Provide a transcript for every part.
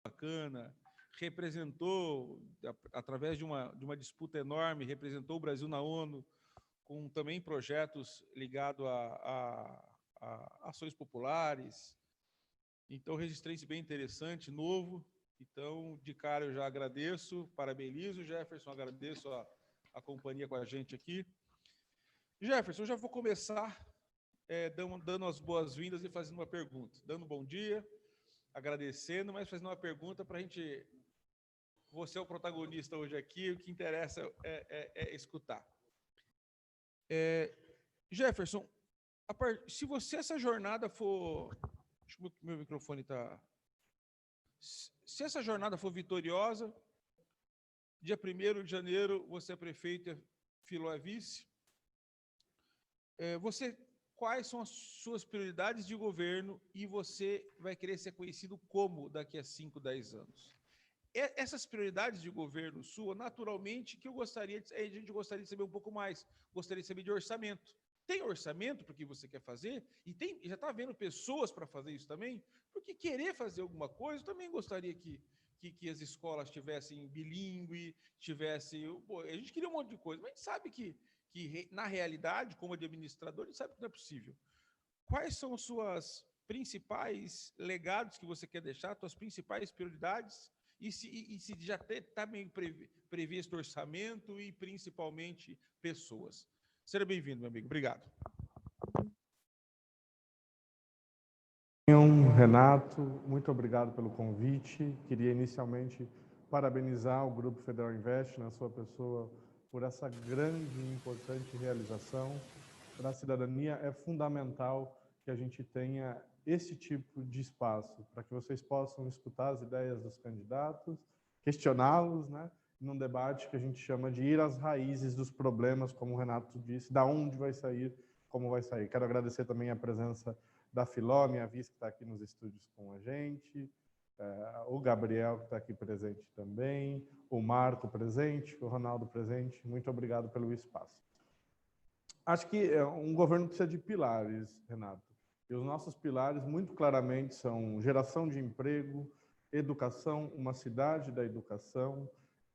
bacana, representou, através de uma disputa enorme, representou o Brasil na ONU, com também projetos ligados a ações populares. Então, registrei-se bem interessante, novo. Então, de cara, eu já agradeço, parabenizo, Jefferson, agradeço a companhia com a gente aqui. Jefferson, eu já vou começar dando as boas-vindas e fazendo uma pergunta. Dando um bom dia, agradecendo, mas fazendo uma pergunta para a gente... Você é o protagonista hoje aqui, o que interessa é escutar. Jefferson, se você essa jornada for... Acho que meu microfone está... Se essa jornada for vitoriosa, dia 1º de janeiro, você é prefeito, Filó é vice. Quais são as suas prioridades de governo e você vai querer ser conhecido como daqui a 5, 10 anos? Essas prioridades de governo sua, naturalmente, que a gente gostaria de saber um pouco mais, gostaria de saber de orçamento. Tem orçamento para o que você quer fazer? E já está vendo pessoas para fazer isso também? Porque querer fazer alguma coisa, eu também gostaria que as escolas tivessem bilíngue, a gente queria um monte de coisa, mas a gente sabe que na realidade, como administrador, a gente sabe que não é possível. Quais são os seus principais legados que você quer deixar, suas principais prioridades? E se já está meio previsto orçamento e, principalmente, pessoas? Seja bem-vindo, meu amigo. Obrigado. Renato, muito obrigado pelo convite. Queria inicialmente parabenizar o Grupo Federal Invest, na sua pessoa, por essa grande e importante realização. Para a cidadania é fundamental que a gente tenha esse tipo de espaço, para que vocês possam escutar as ideias dos candidatos, questioná-los, né, num debate que a gente chama de ir às raízes dos problemas, como o Renato disse, da onde vai sair, como vai sair. Quero agradecer também a presença da Filó, minha vice, que está aqui nos estúdios com a gente, o Gabriel, que está aqui presente também, o Marco presente, o Ronaldo presente. Muito obrigado pelo espaço. Acho que um governo precisa de pilares, Renato. E os nossos pilares, muito claramente, são geração de emprego, educação, uma cidade da educação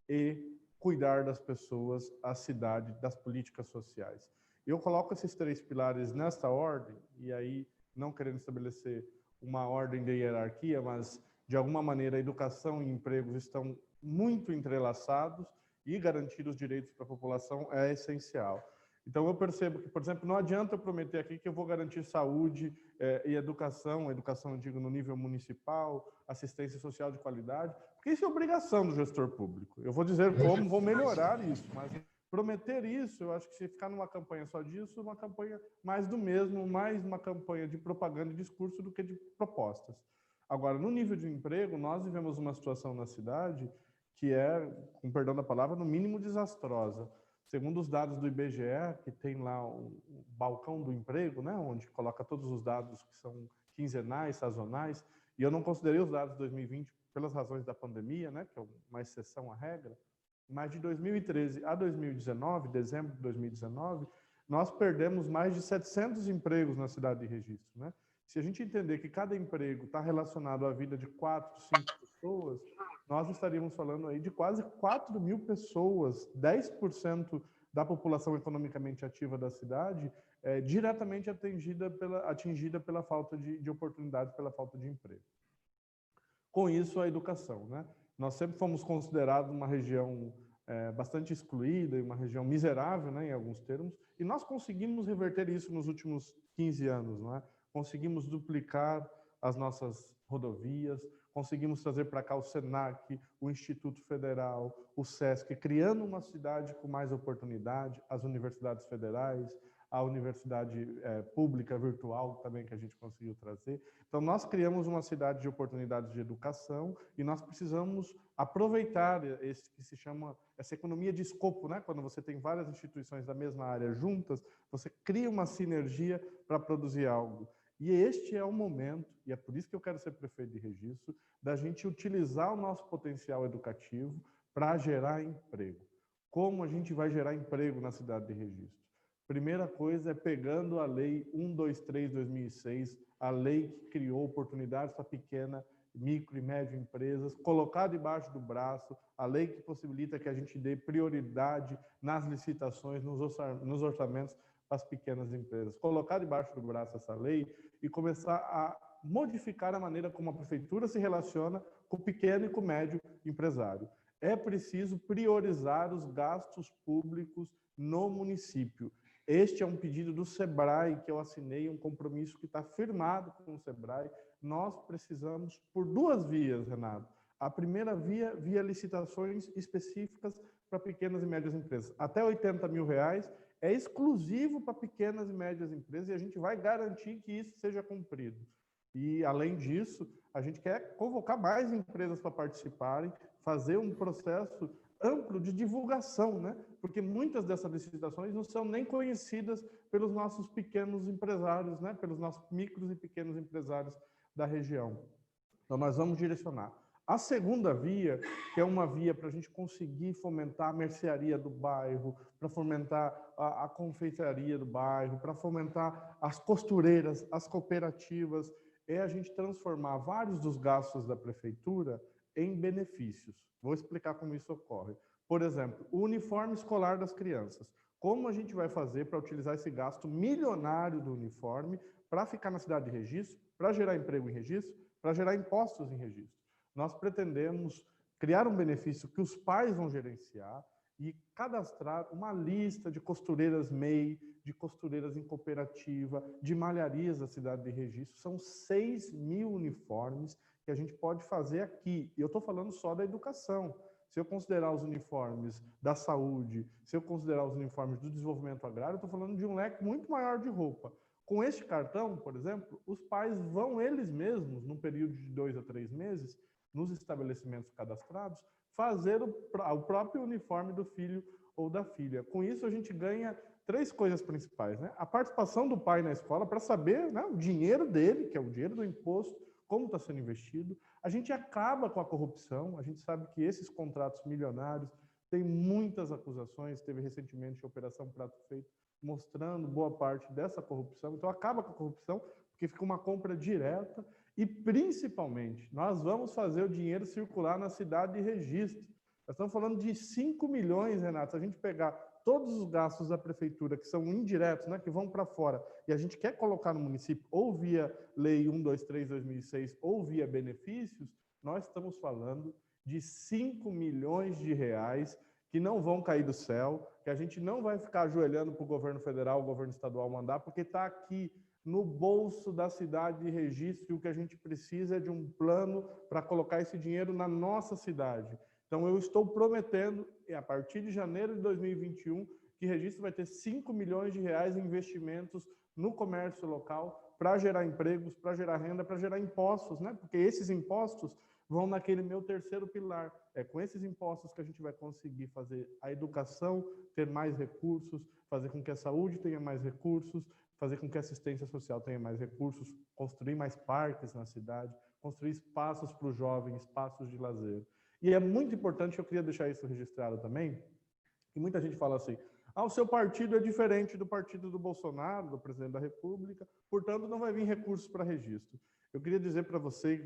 e cuidar das pessoas, a cidade, das políticas sociais. Eu coloco esses 3 pilares nesta ordem, e aí não querendo estabelecer uma ordem de hierarquia, mas, de alguma maneira, a educação e empregos estão muito entrelaçados e garantir os direitos para a população é essencial. Então, eu percebo que, por exemplo, não adianta eu prometer aqui que eu vou garantir saúde e educação eu digo, no nível municipal, assistência social de qualidade, porque isso é obrigação do gestor público. Eu vou dizer como vou melhorar isso, mas prometer isso, eu acho que se ficar numa campanha só disso, uma campanha mais do mesmo, mais uma campanha de propaganda e discurso do que de propostas. Agora, no nível de emprego, nós vivemos uma situação na cidade que é, com perdão da palavra, no mínimo desastrosa. Segundo os dados do IBGE, que tem lá o balcão do emprego, né, onde coloca todos os dados que são quinzenais, sazonais, e eu não considerei os dados de 2020 pelas razões da pandemia, né, que é uma exceção à regra, mas de 2013 a 2019, dezembro de 2019, nós perdemos mais de 700 empregos na cidade de Registro, né? Se a gente entender que cada emprego está relacionado à vida de 4, 5 pessoas, nós estaríamos falando aí de quase 4.000 pessoas, 10% da população economicamente ativa da cidade, diretamente atingida pela falta de oportunidades, pela falta de emprego. Com isso, a educação, né? Nós sempre fomos considerados uma região bastante excluída e uma região miserável, né, em alguns termos, e nós conseguimos reverter isso nos últimos 15 anos, não é? Conseguimos duplicar as nossas rodovias, conseguimos trazer para cá o SENAC, o Instituto Federal, o SESC, criando uma cidade com mais oportunidade, as universidades federais, a universidade pública virtual também que a gente conseguiu trazer. Então, nós criamos uma cidade de oportunidades de educação e nós precisamos aproveitar esse que se chama essa economia de escopo, né? Quando você tem várias instituições da mesma área juntas, você cria uma sinergia para produzir algo. E este é o momento, e é por isso que eu quero ser prefeito de Registro, da gente utilizar o nosso potencial educativo para gerar emprego. Como a gente vai gerar emprego na cidade de Registro? Primeira coisa é pegando a Lei 123/2006, a lei que criou oportunidades para pequena micro e médio empresas, colocar debaixo do braço a lei que possibilita que a gente dê prioridade nas licitações, nos orçamentos para as pequenas empresas. Colocar debaixo do braço essa lei e começar a modificar a maneira como a prefeitura se relaciona com o pequeno e com o médio empresário. É preciso priorizar os gastos públicos no município. Este é um pedido do SEBRAE, que eu assinei, um compromisso que está firmado com o SEBRAE. Nós precisamos por duas vias, Renato. A primeira via, via licitações específicas para pequenas e médias empresas. Até R$80 mil é exclusivo para pequenas e médias empresas e a gente vai garantir que isso seja cumprido. E, além disso, a gente quer convocar mais empresas para participarem, fazer um processo amplo de divulgação, né? Porque muitas dessas licitações não são nem conhecidas pelos nossos pequenos empresários, né? Pelos nossos micros e pequenos empresários da região. Então, nós vamos direcionar. A segunda via, que é uma via para a gente conseguir fomentar a mercearia do bairro, para fomentar a confeitaria do bairro, para fomentar as costureiras, as cooperativas, é a gente transformar vários dos gastos da prefeitura em benefícios. Vou explicar como isso ocorre. Por exemplo, o uniforme escolar das crianças. Como a gente vai fazer para utilizar esse gasto milionário do uniforme para ficar na cidade de Registro, para gerar emprego em Registro, para gerar impostos em Registro? Nós pretendemos criar um benefício que os pais vão gerenciar e cadastrar uma lista de costureiras MEI, de costureiras em cooperativa, de malharias da cidade de Registro. São 6 mil uniformes que a gente pode fazer aqui. E eu estou falando só da educação. Se eu considerar os uniformes da saúde, se eu considerar os uniformes do desenvolvimento agrário, eu estou falando de um leque muito maior de roupa. Com este cartão, por exemplo, os pais vão eles mesmos, num período de 2 a 3 meses, nos estabelecimentos cadastrados, fazer o próprio uniforme do filho ou da filha. Com isso, a gente ganha 3 coisas principais, né? A participação do pai na escola para saber, né, o dinheiro dele, que é o dinheiro do imposto, como está sendo investido. A gente acaba com a corrupção. A gente sabe que esses contratos milionários têm muitas acusações. Teve recentemente a Operação Prato Feito, mostrando boa parte dessa corrupção. Então, acaba com a corrupção, porque fica uma compra direta. E, principalmente, nós vamos fazer o dinheiro circular na cidade de Registro. Nós estamos falando de 5 milhões, Renato. Se a gente pegar todos os gastos da prefeitura, que são indiretos, né, que vão para fora, e a gente quer colocar no município, ou via Lei 123/2006, ou via benefícios, nós estamos falando de 5 milhões de reais que não vão cair do céu, que a gente não vai ficar ajoelhando para o governo federal, o governo estadual mandar, porque está aqui no bolso da cidade de Registro, e o que a gente precisa é de um plano para colocar esse dinheiro na nossa cidade. Então, eu estou prometendo, a partir de janeiro de 2021, que Registro vai ter 5 milhões de reais em investimentos no comércio local para gerar empregos, para gerar renda, para gerar impostos, né? Porque esses impostos vão naquele meu terceiro pilar. É com esses impostos que a gente vai conseguir fazer a educação ter mais recursos, fazer com que a saúde tenha mais recursos, fazer com que a assistência social tenha mais recursos, construir mais parques na cidade, construir espaços para os jovens, espaços de lazer. E é muito importante, eu queria deixar isso registrado também, que muita gente fala assim, o seu partido é diferente do partido do Bolsonaro, do presidente da República, portanto não vai vir recursos para Registro. Eu queria dizer para você, que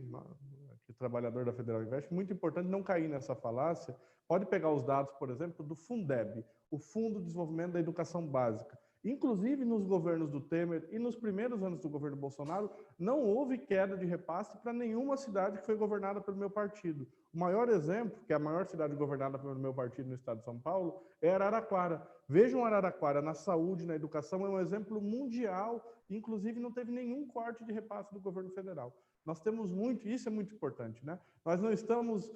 é trabalhador da Federal Invest, muito importante não cair nessa falácia. Pode pegar os dados, por exemplo, do Fundeb, o Fundo de Desenvolvimento da Educação Básica. Inclusive, nos governos do Temer e nos primeiros anos do governo Bolsonaro, não houve queda de repasse para nenhuma cidade que foi governada pelo meu partido. O maior exemplo, que é a maior cidade governada pelo meu partido no estado de São Paulo, é Araraquara. Vejam Araraquara na saúde, na educação, é um exemplo mundial, inclusive não teve nenhum corte de repasse do governo federal. Nós temos muito, e isso é muito importante, né? Nós não estamos,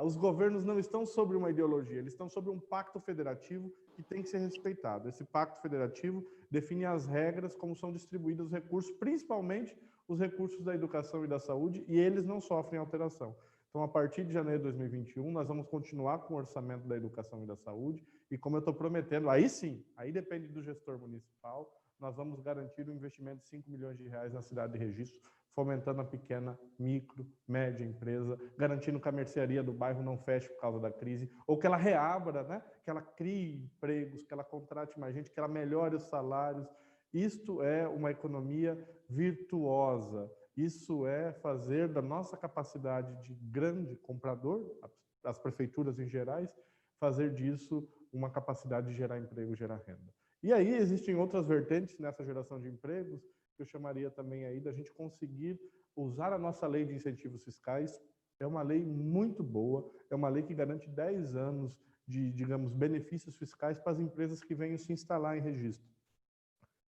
os governos não estão sobre uma ideologia, eles estão sobre um pacto federativo que tem que ser respeitado. Esse pacto federativo define as regras, como são distribuídos os recursos, principalmente os recursos da educação e da saúde, e eles não sofrem alteração. Então, a partir de janeiro de 2021, nós vamos continuar com o orçamento da educação e da saúde, e como eu estou prometendo, aí sim, aí depende do gestor municipal, nós vamos garantir um investimento de 5 milhões de reais na cidade de Registro, fomentando a pequena, micro, média empresa, garantindo que a mercearia do bairro não feche por causa da crise, ou que ela reabra, né? Que ela crie empregos, que ela contrate mais gente, que ela melhore os salários. Isto é uma economia virtuosa, Isso é fazer da nossa capacidade de grande comprador, as prefeituras em gerais, fazer disso uma capacidade de gerar emprego, gerar renda. E aí existem outras vertentes nessa geração de empregos, que eu chamaria também aí da gente conseguir usar a nossa lei de incentivos fiscais. É uma lei muito boa, é uma lei que garante 10 anos de, digamos, benefícios fiscais para as empresas que venham se instalar em registro.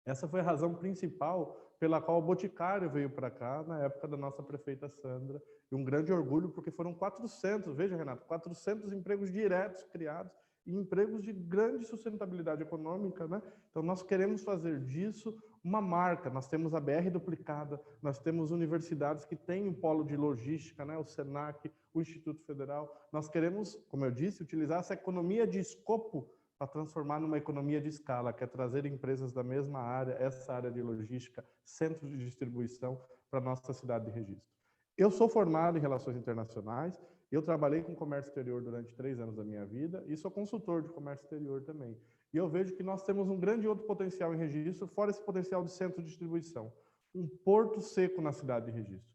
Essa foi a razão principal pela qual o Boticário veio para cá na época da nossa prefeita Sandra, e um grande orgulho porque foram 400, veja, Renato, 400 empregos diretos criados e empregos de grande sustentabilidade econômica, né? Então nós queremos fazer disso uma marca. Nós temos a BR duplicada, nós temos universidades que têm um polo de logística, né? O Senac, o Instituto Federal. Nós queremos, como eu disse, utilizar essa economia de escopo para transformar numa economia de escala, que é trazer empresas da mesma área, essa área de logística, centro de distribuição, para a nossa cidade de Registro. Eu sou formado em Relações Internacionais, eu trabalhei com comércio exterior durante 3 anos da minha vida e sou consultor de comércio exterior também. E eu vejo que nós temos um grande outro potencial em Registro, fora esse potencial de centro de distribuição. Um porto seco na cidade de Registro.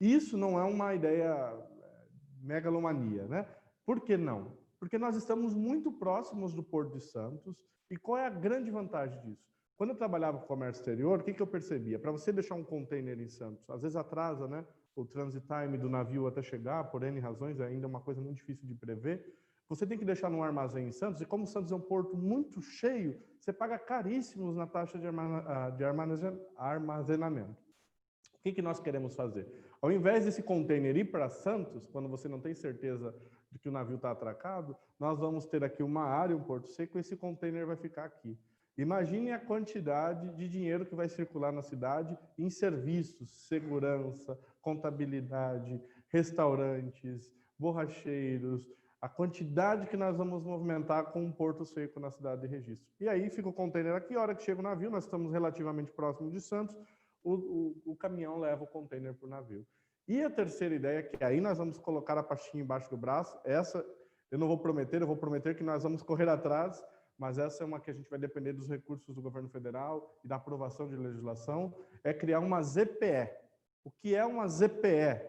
Isso não é uma ideia megalomania, né? Por que não? Porque nós estamos muito próximos do Porto de Santos. E qual é a grande vantagem disso? Quando eu trabalhava com comércio exterior, o que eu percebia? Para você deixar um container em Santos, às vezes atrasa, né? O transit time do navio até chegar, por N razões, ainda é uma coisa muito difícil de prever. Você tem que deixar num armazém em Santos, e como Santos é um porto muito cheio, você paga caríssimos na taxa de armazenamento. O que nós queremos fazer? Ao invés desse container ir para Santos, quando você não tem certeza de que o navio está atracado, nós vamos ter aqui uma área, um porto seco, e esse container vai ficar aqui. Imagine a quantidade de dinheiro que vai circular na cidade em serviços, segurança, contabilidade, restaurantes, borracheiros, a quantidade que nós vamos movimentar com um porto seco na cidade de Registro. E aí fica o container aqui, a hora que chega o navio, nós estamos relativamente próximos de Santos, o caminhão leva o container para o navio. E a terceira ideia, que aí nós vamos colocar a pastinha embaixo do braço, essa eu não vou prometer, eu vou prometer que nós vamos correr atrás, mas essa é uma que a gente vai depender dos recursos do governo federal e da aprovação de legislação, é criar uma ZPE. O que é uma ZPE?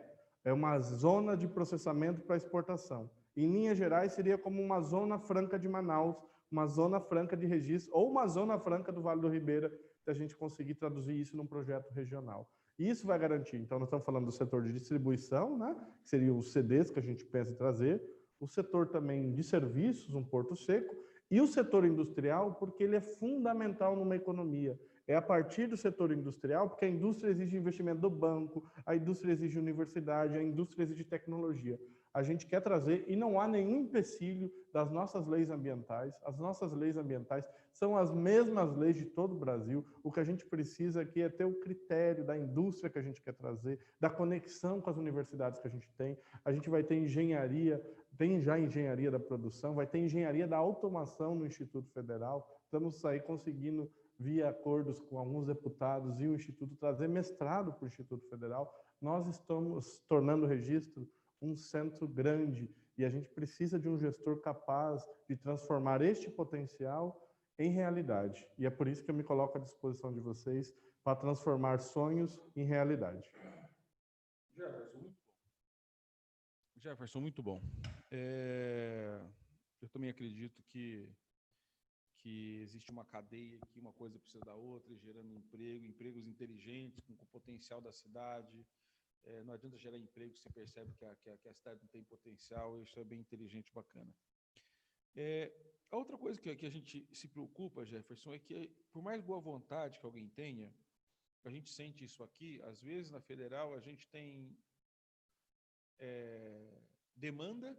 É uma zona de processamento para exportação. Em linhas gerais, seria como uma zona franca de Manaus, uma zona franca de Registro, ou uma zona franca do Vale do Ribeira, se a gente conseguir traduzir isso num projeto regional. E isso vai garantir, então nós estamos falando do setor de distribuição, né, que seriam os CDs que a gente pensa em trazer, o setor também de serviços, um porto seco, e o setor industrial, porque ele é fundamental numa economia. É a partir do setor industrial, porque a indústria exige investimento do banco, a indústria exige universidade, a indústria exige tecnologia. A gente quer trazer, e não há nenhum empecilho das nossas leis ambientais. As nossas leis ambientais são as mesmas leis de todo o Brasil. O que a gente precisa aqui é ter o critério da indústria que a gente quer trazer, da conexão com as universidades que a gente tem. A gente vai ter engenharia, tem já engenharia da produção, vai ter engenharia da automação no Instituto Federal. Estamos aí conseguindo, via acordos com alguns deputados e o Instituto, trazer mestrado para o Instituto Federal. Nós estamos tornando o Registro um centro grande e a gente precisa de um gestor capaz de transformar este potencial em realidade. E é por isso que eu me coloco à disposição de vocês para transformar sonhos em realidade. Jefferson, muito bom. Eu também acredito que existe uma cadeia aqui, uma coisa precisa da outra, gerando empregos inteligentes, com o potencial da cidade. Não adianta gerar emprego se você percebe que a cidade não tem potencial, isso é bem inteligente e bacana. A outra coisa que a gente se preocupa, Jefferson, é que, por mais boa vontade que alguém tenha, a gente sente isso aqui, às vezes na federal a gente tem demanda,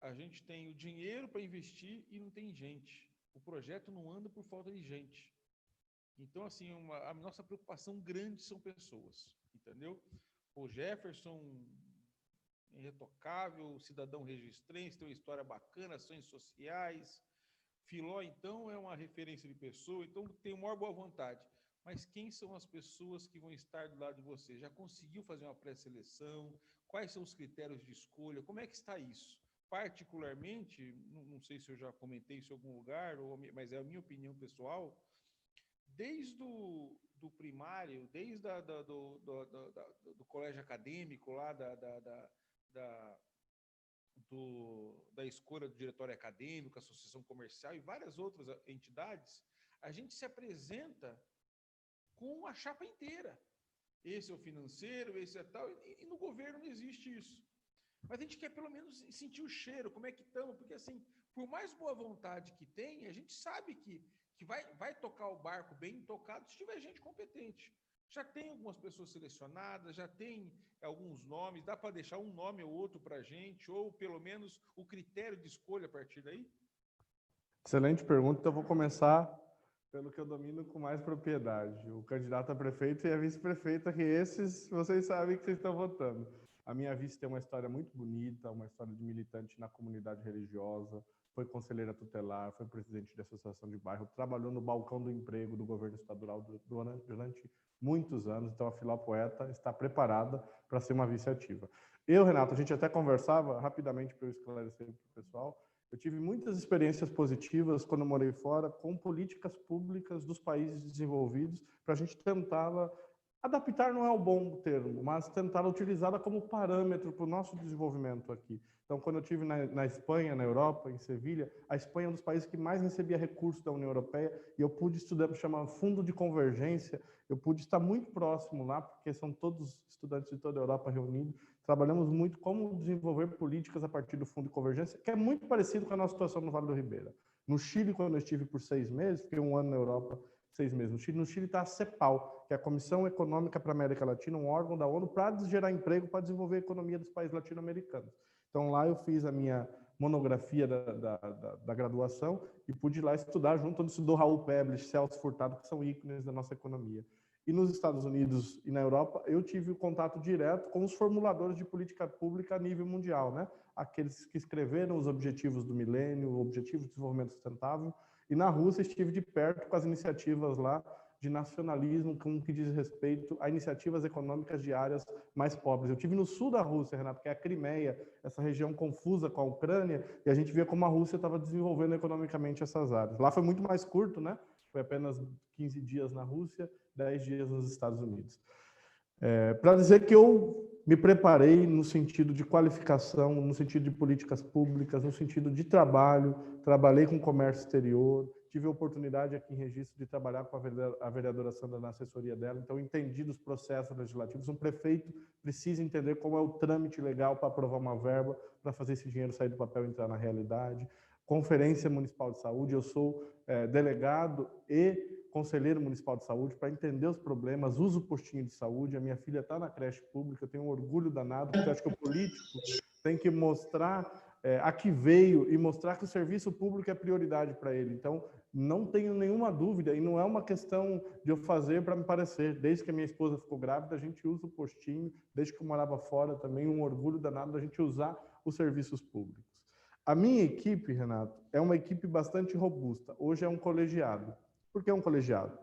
a gente tem o dinheiro para investir e não tem gente. O projeto não anda por falta de gente. Então, assim, a nossa preocupação grande são pessoas, entendeu? O Jefferson, irretocável, cidadão registrense, tem uma história bacana, ações sociais. Filó, então, é uma referência de pessoa, então tem uma maior boa vontade. Mas quem são as pessoas que vão estar do lado de você? Já conseguiu fazer uma pré-seleção? Quais são os critérios de escolha? Como é que está isso? Particularmente, não sei se eu já comentei isso em algum lugar, mas é a minha opinião pessoal, desde do primário, desde do colégio acadêmico, lá da escolha do diretório acadêmico, associação comercial e várias outras entidades, a gente se apresenta com a chapa inteira. Esse é o financeiro, esse é tal, e no governo não existe isso. Mas a gente quer pelo menos sentir o cheiro, como é que estamos, porque assim, por mais boa vontade que tem, a gente sabe que vai tocar o barco bem tocado se tiver gente competente. Já tem algumas pessoas selecionadas, já tem alguns nomes, dá para deixar um nome ou outro para a gente, ou pelo menos o critério de escolha a partir daí? Excelente pergunta, então eu vou começar pelo que eu domino com mais propriedade, o candidato a prefeito e a vice-prefeita, que esses vocês sabem que vocês estão votando. A minha vice tem uma história muito bonita, uma história de militante na comunidade religiosa, foi conselheira tutelar, foi presidente de associação de bairro, trabalhou no balcão do emprego do governo estadual durante muitos anos, então a Filopoeta está preparada para ser uma vice ativa. Eu, Renato, a gente até conversava rapidamente para eu esclarecer para o pessoal, eu tive muitas experiências positivas quando eu morei fora com políticas públicas dos países desenvolvidos para a gente tentá-la adaptar, não é o bom termo, mas tentar utilizá-la como parâmetro para o nosso desenvolvimento aqui. Então, quando eu estive na Espanha, na Europa, em Sevilha, a Espanha é um dos países que mais recebia recursos da União Europeia e eu pude estudar, chamar Fundo de Convergência, eu pude estar muito próximo lá, porque são todos estudantes de toda a Europa reunidos. Trabalhamos muito como desenvolver políticas a partir do Fundo de Convergência, que é muito parecido com a nossa situação no Vale do Ribeira. No Chile, quando eu estive por 6 meses, fiquei um ano na Europa, 6 meses. No Chile está a CEPAL, que é a Comissão Econômica para a América Latina, um órgão da ONU para gerar emprego, para desenvolver a economia dos países latino-americanos. Então, lá eu fiz a minha monografia da graduação e pude ir lá estudar junto onde estudou Raul Pebles, Celso Furtado, que são ícones da nossa economia. E nos Estados Unidos e na Europa, eu tive o contato direto com os formuladores de política pública a nível mundial, né? Aqueles que escreveram os objetivos do milênio, o objetivo de desenvolvimento sustentável. E na Rússia estive de perto com as iniciativas lá de nacionalismo, com o que diz respeito a iniciativas econômicas de áreas mais pobres. Eu estive no sul da Rússia, Renato, que é a Crimeia, essa região confusa com a Ucrânia, e a gente via como a Rússia estava desenvolvendo economicamente essas áreas. Lá foi muito mais curto, né? Foi apenas 15 dias na Rússia, 10 dias nos Estados Unidos. Para dizer que eu me preparei no sentido de qualificação, no sentido de políticas públicas, no sentido de trabalho, trabalhei com comércio exterior, tive a oportunidade aqui em Registro de trabalhar com a vereadora Sandra na assessoria dela, então entendi dos processos legislativos. Um prefeito precisa entender como é o trâmite legal para aprovar uma verba, para fazer esse dinheiro sair do papel e entrar na realidade. Conferência Municipal de Saúde, eu sou delegado e conselheiro municipal de saúde para entender os problemas, uso postinho de saúde, a minha filha está na creche pública, eu tenho um orgulho danado, porque eu acho que o político tem que mostrar a que veio e mostrar que o serviço público é prioridade para ele. Então, não tenho nenhuma dúvida, e não é uma questão de eu fazer para me parecer. Desde que a minha esposa ficou grávida, a gente usa o postinho, desde que eu morava fora também, um orgulho danado da gente usar os serviços públicos. A minha equipe, Renato, é uma equipe bastante robusta. Hoje é um colegiado. Por que um colegiado?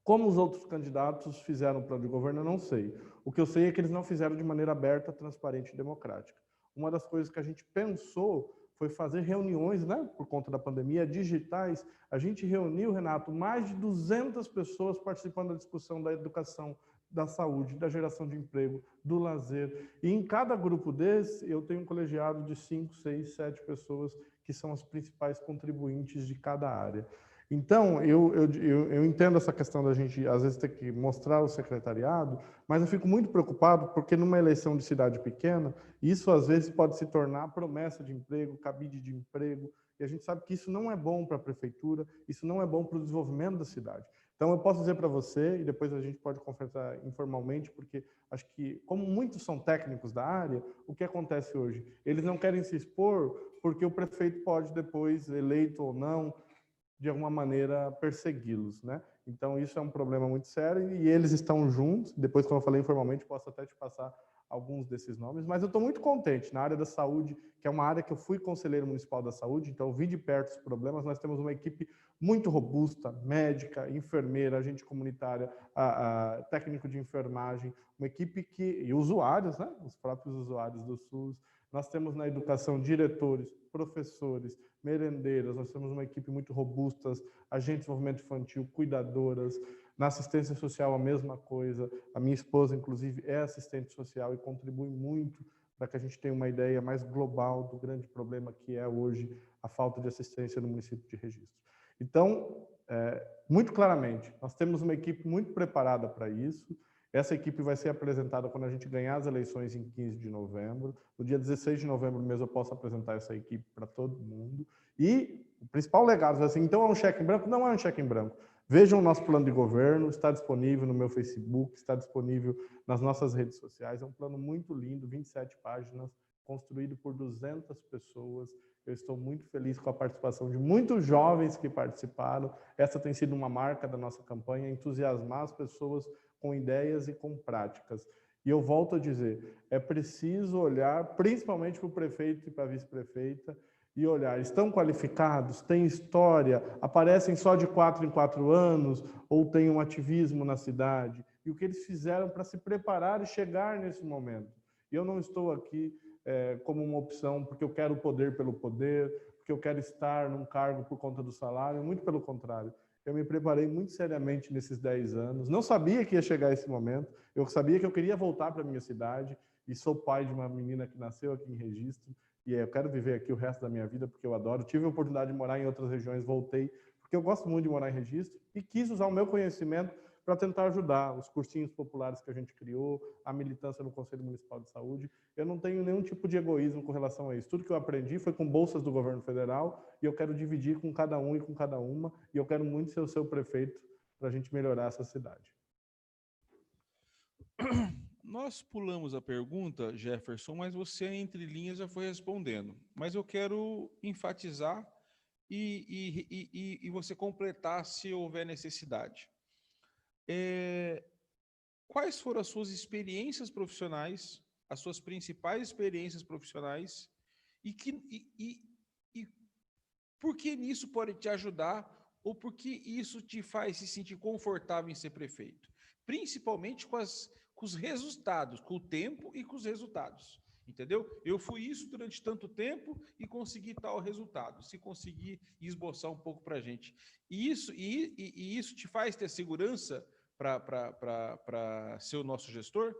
Como os outros candidatos fizeram o plano de governo, eu não sei. O que eu sei é que eles não fizeram de maneira aberta, transparente e democrática. Uma das coisas que a gente pensou foi fazer reuniões, né, por conta da pandemia, digitais. A gente reuniu, Renato, mais de 200 pessoas participando da discussão da educação, da saúde, da geração de emprego, do lazer. E em cada grupo desse, eu tenho um colegiado de 5, 6, 7 pessoas que são as principais contribuintes de cada área. Então, eu entendo essa questão da gente, às vezes, ter que mostrar o secretariado, mas eu fico muito preocupado porque numa eleição de cidade pequena, isso às vezes pode se tornar promessa de emprego, cabide de emprego, e a gente sabe que isso não é bom para a prefeitura, isso não é bom para o desenvolvimento da cidade. Então, eu posso dizer para você, e depois a gente pode conversar informalmente, porque acho que, como muitos são técnicos da área, o que acontece hoje? Eles não querem se expor porque o prefeito pode depois, eleito ou não, de alguma maneira persegui-los, né? Então isso é um problema muito sério e eles estão juntos. Depois, como eu falei informalmente, posso até te passar alguns desses nomes, mas eu estou muito contente na área da saúde, que é uma área que eu fui conselheiro municipal da saúde, então eu vi de perto os problemas. Nós temos uma equipe muito robusta, médica, enfermeira, agente comunitária, técnico de enfermagem, uma equipe e usuários, né? Os próprios usuários do SUS. Nós temos na educação diretores, professores, merendeiras, nós temos uma equipe muito robusta, agentes de desenvolvimento infantil, cuidadoras, Na assistência social, a mesma coisa. A minha esposa, inclusive, é assistente social e contribui muito para que a gente tenha uma ideia mais global do grande problema que é hoje a falta de assistência no município de Registro. Então, muito claramente, nós temos uma equipe muito preparada para isso. Essa equipe vai ser apresentada quando a gente ganhar as eleições em 15 de novembro. No dia 16 de novembro mesmo eu posso apresentar essa equipe para todo mundo. E o principal legado é assim, então é um cheque em branco? Não é um cheque em branco. Vejam o nosso plano de governo, está disponível no meu Facebook, está disponível nas nossas redes sociais. É um plano muito lindo, 27 páginas, construído por 200 pessoas. Eu estou muito feliz com a participação de muitos jovens que participaram. Essa tem sido uma marca da nossa campanha, entusiasmar as pessoas com ideias e com práticas. E eu volto a dizer, é preciso olhar principalmente para o prefeito e para a vice-prefeita, e olhar, estão qualificados, têm história, aparecem só de 4 em 4 anos, ou têm um ativismo na cidade, e o que eles fizeram para se preparar e chegar nesse momento. E eu não estou aqui como uma opção porque eu quero o poder pelo poder, porque eu quero estar num cargo por conta do salário, muito pelo contrário. Eu me preparei muito seriamente nesses 10 anos, não sabia que ia chegar esse momento, eu sabia que eu queria voltar para a minha cidade, e sou pai de uma menina que nasceu aqui em Registro, e eu quero viver aqui o resto da minha vida porque eu adoro. Tive a oportunidade de morar em outras regiões, voltei, porque eu gosto muito de morar em Registro e quis usar o meu conhecimento para tentar ajudar os cursinhos populares que a gente criou, a militância no Conselho Municipal de Saúde. Eu não tenho nenhum tipo de egoísmo com relação a isso. Tudo que eu aprendi foi com bolsas do governo federal e eu quero dividir com cada um e com cada uma, e eu quero muito ser o seu prefeito para a gente melhorar essa cidade. Nós pulamos a pergunta, Jefferson, mas você, entre linhas, já foi respondendo. Mas eu quero enfatizar e você completar se houver necessidade. Quais foram as suas experiências profissionais, as suas principais experiências profissionais, e por que nisso pode te ajudar, ou por que isso te faz se sentir confortável em ser prefeito? Principalmente com os resultados, com o tempo e com os resultados. Entendeu? Eu fui isso durante tanto tempo e consegui tal resultado. Se conseguir esboçar um pouco para a gente. E isso te faz ter segurança para ser o nosso gestor?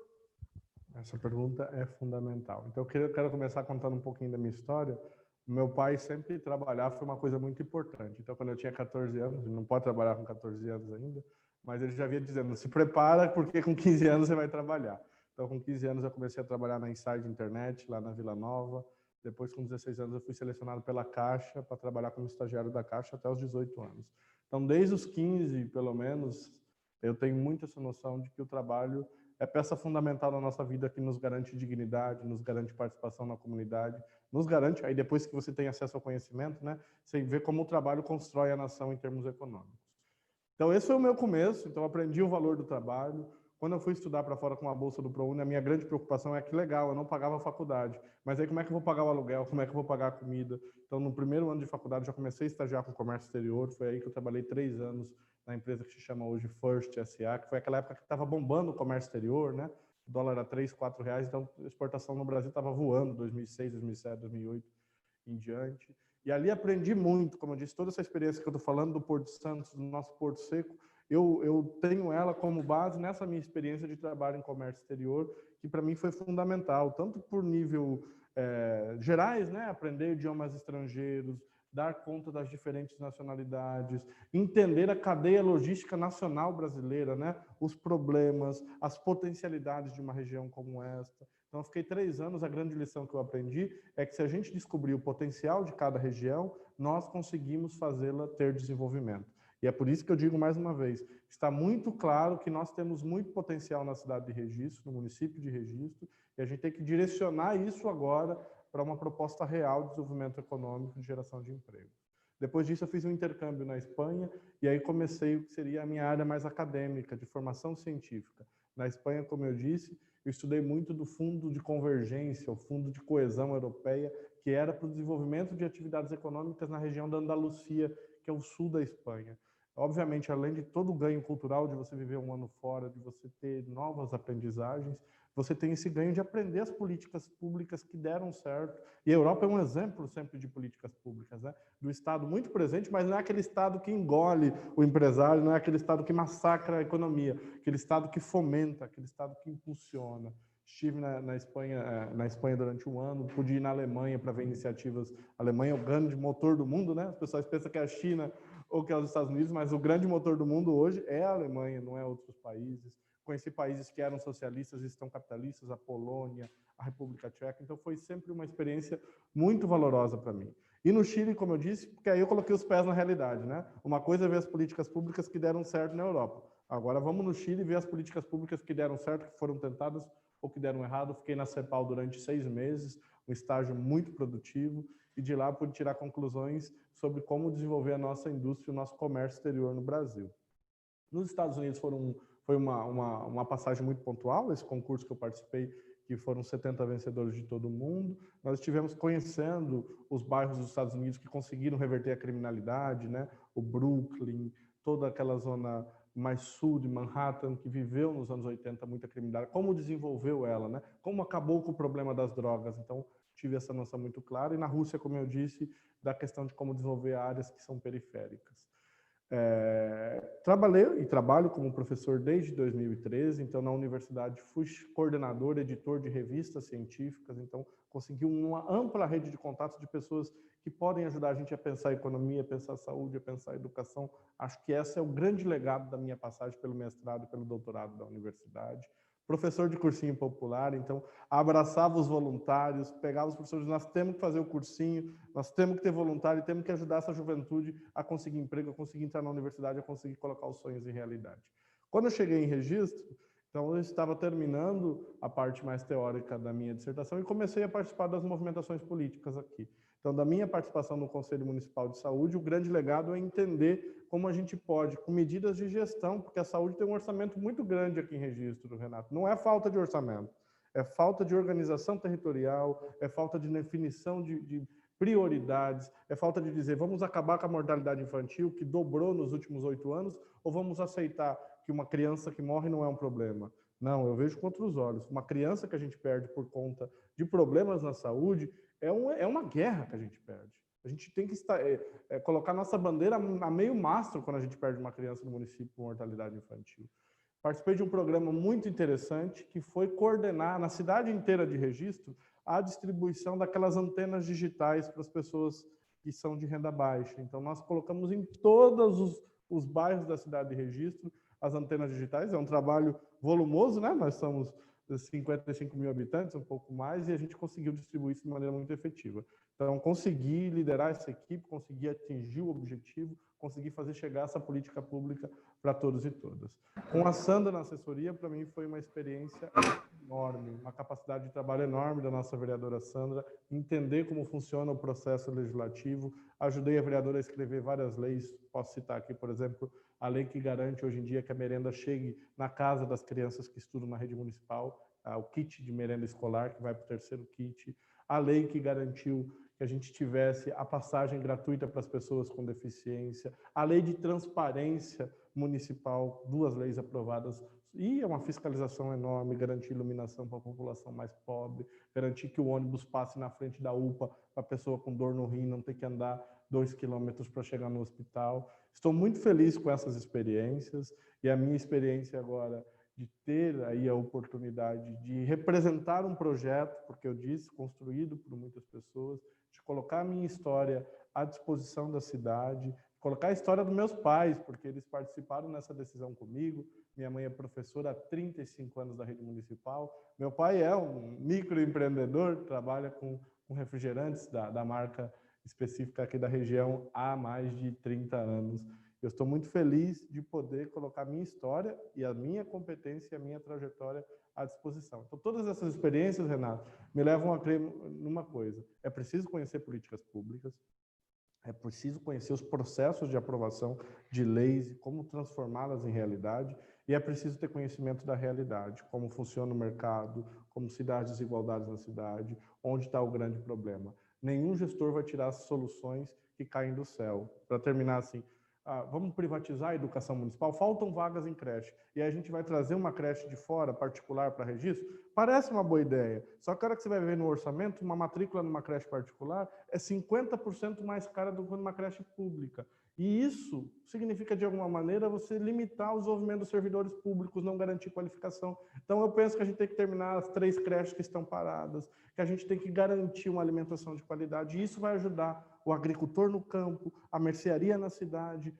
Essa pergunta é fundamental. Então, eu quero começar contando um pouquinho da minha história. O meu pai sempre trabalhar foi uma coisa muito importante. Então, quando eu tinha 14 anos, ele não pode trabalhar com 14 anos ainda, mas ele já vinha dizendo, se prepara porque com 15 anos você vai trabalhar. Então, com 15 anos eu comecei a trabalhar na Inside Internet, lá na Vila Nova. Depois, com 16 anos, eu fui selecionado pela Caixa para trabalhar como estagiário da Caixa até os 18 anos. Então, desde os 15, pelo menos, eu tenho muito essa noção de que o trabalho é peça fundamental na nossa vida, que nos garante dignidade, nos garante participação na comunidade, nos garante, aí depois que você tem acesso ao conhecimento, né, você vê como o trabalho constrói a nação em termos econômicos. Então, esse foi o meu começo, então eu aprendi o valor do trabalho. Quando eu fui estudar para fora com a bolsa do ProUni, a minha grande preocupação é que legal, eu não pagava a faculdade, mas aí como é que eu vou pagar o aluguel, como é que eu vou pagar a comida? Então, no primeiro ano de faculdade, eu já comecei a estagiar com comércio exterior, foi aí que eu trabalhei 3 anos na empresa que se chama hoje First SA, que foi aquela época que estava bombando o comércio exterior, né? O dólar era 3, 4 reais, então a exportação no Brasil estava voando, 2006, 2007, 2008 em diante. E ali aprendi muito, como eu disse, toda essa experiência que eu estou falando do Porto Santos, do nosso Porto Seco, eu tenho ela como base nessa minha experiência de trabalho em comércio exterior, que para mim foi fundamental, tanto por nível gerais, né? Aprender idiomas estrangeiros, dar conta das diferentes nacionalidades, entender a cadeia logística nacional brasileira, né? Os problemas, as potencialidades de uma região como esta. Então, eu fiquei 3 anos, a grande lição que eu aprendi é que se a gente descobrir o potencial de cada região, nós conseguimos fazê-la ter desenvolvimento. E é por isso que eu digo mais uma vez, está muito claro que nós temos muito potencial na cidade de Registro, no município de Registro, e a gente tem que direcionar isso agora para uma proposta real de desenvolvimento econômico, de geração de emprego. Depois disso, eu fiz um intercâmbio na Espanha, e aí comecei o que seria a minha área mais acadêmica, de formação científica. Na Espanha, como eu disse, eu estudei muito do Fundo de Convergência, o Fundo de Coesão Europeia, que era para o desenvolvimento de atividades econômicas na região da Andalucia, que é o sul da Espanha. Obviamente, além de todo o ganho cultural de você viver um ano fora, de você ter novas aprendizagens, você tem esse ganho de aprender as políticas públicas que deram certo. E a Europa é um exemplo sempre de políticas públicas, né? Do Estado muito presente, mas não é aquele Estado que engole o empresário, não é aquele Estado que massacra a economia, aquele Estado que fomenta, aquele Estado que impulsiona. Estive na Espanha durante um ano, pude ir na Alemanha para ver iniciativas. A Alemanha é o grande motor do mundo, né? As pessoas pensam que é a China ou que é os Estados Unidos, mas o grande motor do mundo hoje é a Alemanha, não é outros países. Conheci países que eram socialistas e estão capitalistas, a Polônia, a República Tcheca. Então, foi sempre uma experiência muito valorosa para mim. E no Chile, como eu disse, porque aí eu coloquei os pés na realidade, né? Uma coisa é ver as políticas públicas que deram certo na Europa. Agora, vamos no Chile ver as políticas públicas que deram certo, que foram tentadas ou que deram errado. Fiquei na CEPAL durante 6 meses, um estágio muito produtivo, e de lá pude tirar conclusões sobre como desenvolver a nossa indústria e o nosso comércio exterior no Brasil. Nos Estados Unidos foi uma passagem muito pontual, esse concurso que eu participei, que foram 70 vencedores de todo o mundo. Nós estivemos conhecendo os bairros dos Estados Unidos que conseguiram reverter a criminalidade, né? O Brooklyn, toda aquela zona mais sul de Manhattan, que viveu nos anos 80 muita criminalidade, como desenvolveu ela, né? Como acabou com o problema das drogas. Então, tive essa noção muito clara. E na Rússia, como eu disse, da questão de como desenvolver áreas que são periféricas. Trabalhei e trabalho como professor desde 2013, então na universidade fui coordenador, editor de revistas científicas, então consegui uma ampla rede de contatos de pessoas que podem ajudar a gente a pensar a economia, a pensar a saúde, a pensar a educação. Acho que esse é o grande legado da minha passagem pelo mestrado e pelo doutorado da universidade. Professor de cursinho popular, então abraçava os voluntários, pegava os professores, nós temos que fazer o cursinho, nós temos que ter voluntário, temos que ajudar essa juventude a conseguir emprego, a conseguir entrar na universidade, a conseguir colocar os sonhos em realidade. Quando eu cheguei em registro, então eu estava terminando a parte mais teórica da minha dissertação e comecei a participar das movimentações políticas aqui. Então, da minha participação no Conselho Municipal de Saúde, o grande legado é entender como a gente pode, com medidas de gestão, porque a saúde tem um orçamento muito grande aqui em Registro, Renato. Não é falta de orçamento, é falta de organização territorial, é falta de definição de prioridades, é falta de dizer, vamos acabar com a mortalidade infantil, que dobrou nos últimos 8 anos, ou vamos aceitar que uma criança que morre não é um problema? Não, eu vejo com outros olhos. Uma criança que a gente perde por conta de problemas na saúde é uma guerra que a gente perde. A gente tem que colocar nossa bandeira a meio mastro quando a gente perde uma criança no município com mortalidade infantil. Participei de um programa muito interessante que foi coordenar na cidade inteira de Registro a distribuição daquelas antenas digitais para as pessoas que são de renda baixa. Então, nós colocamos em todos os bairros da cidade de Registro as antenas digitais. É um trabalho volumoso, né? Nós somos 55 mil habitantes, um pouco mais, e a gente conseguiu distribuir isso de maneira muito efetiva. Então, consegui liderar essa equipe, consegui atingir o objetivo, consegui fazer chegar essa política pública para todos e todas. Com a Sandra na assessoria, para mim foi uma experiência enorme, uma capacidade de trabalho enorme da nossa vereadora Sandra, entender como funciona o processo legislativo. Ajudei a vereadora a escrever várias leis, posso citar aqui, por exemplo, a lei que garante hoje em dia que a merenda chegue na casa das crianças que estudam na rede municipal, o kit de merenda escolar, que vai para o 3º kit, a lei que garantiu que a gente tivesse a passagem gratuita para as pessoas com deficiência, a lei de transparência municipal, 2 leis aprovadas, e é uma fiscalização enorme, garantir iluminação para a população mais pobre, garantir que o ônibus passe na frente da UPA para a pessoa com dor no rim não ter que andar 2 quilômetros para chegar no hospital. Estou muito feliz com essas experiências, e a minha experiência agora de ter aí a oportunidade de representar um projeto, porque eu disse, construído por muitas pessoas, de colocar a minha história à disposição da cidade, colocar a história dos meus pais, porque eles participaram nessa decisão comigo. Minha mãe é professora há 35 anos da rede municipal. Meu pai é um microempreendedor, trabalha com refrigerantes da marca específica aqui da região há mais de 30 anos. Eu estou muito feliz de poder colocar a minha história e a minha competência e a minha trajetória à disposição. Então, todas essas experiências, Renato, me levam a crer numa coisa: é preciso conhecer políticas públicas, é preciso conhecer os processos de aprovação de leis e como transformá-las em realidade, e é preciso ter conhecimento da realidade, como funciona o mercado, como se dá as desigualdades na cidade, onde está o grande problema. Nenhum gestor vai tirar as soluções que caem do céu. Para terminar assim, vamos privatizar a educação municipal, faltam vagas em creche, e aí a gente vai trazer uma creche de fora, particular, para registro, parece uma boa ideia. Só que a hora que você vai ver no orçamento, uma matrícula numa creche particular é 50% mais cara do que numa creche pública. E isso significa, de alguma maneira, você limitar o desenvolvimento dos servidores públicos, não garantir qualificação. Então, eu penso que a gente tem que terminar as 3 creches que estão paradas, que a gente tem que garantir uma alimentação de qualidade, e isso vai ajudar o agricultor no campo, a mercearia na cidade,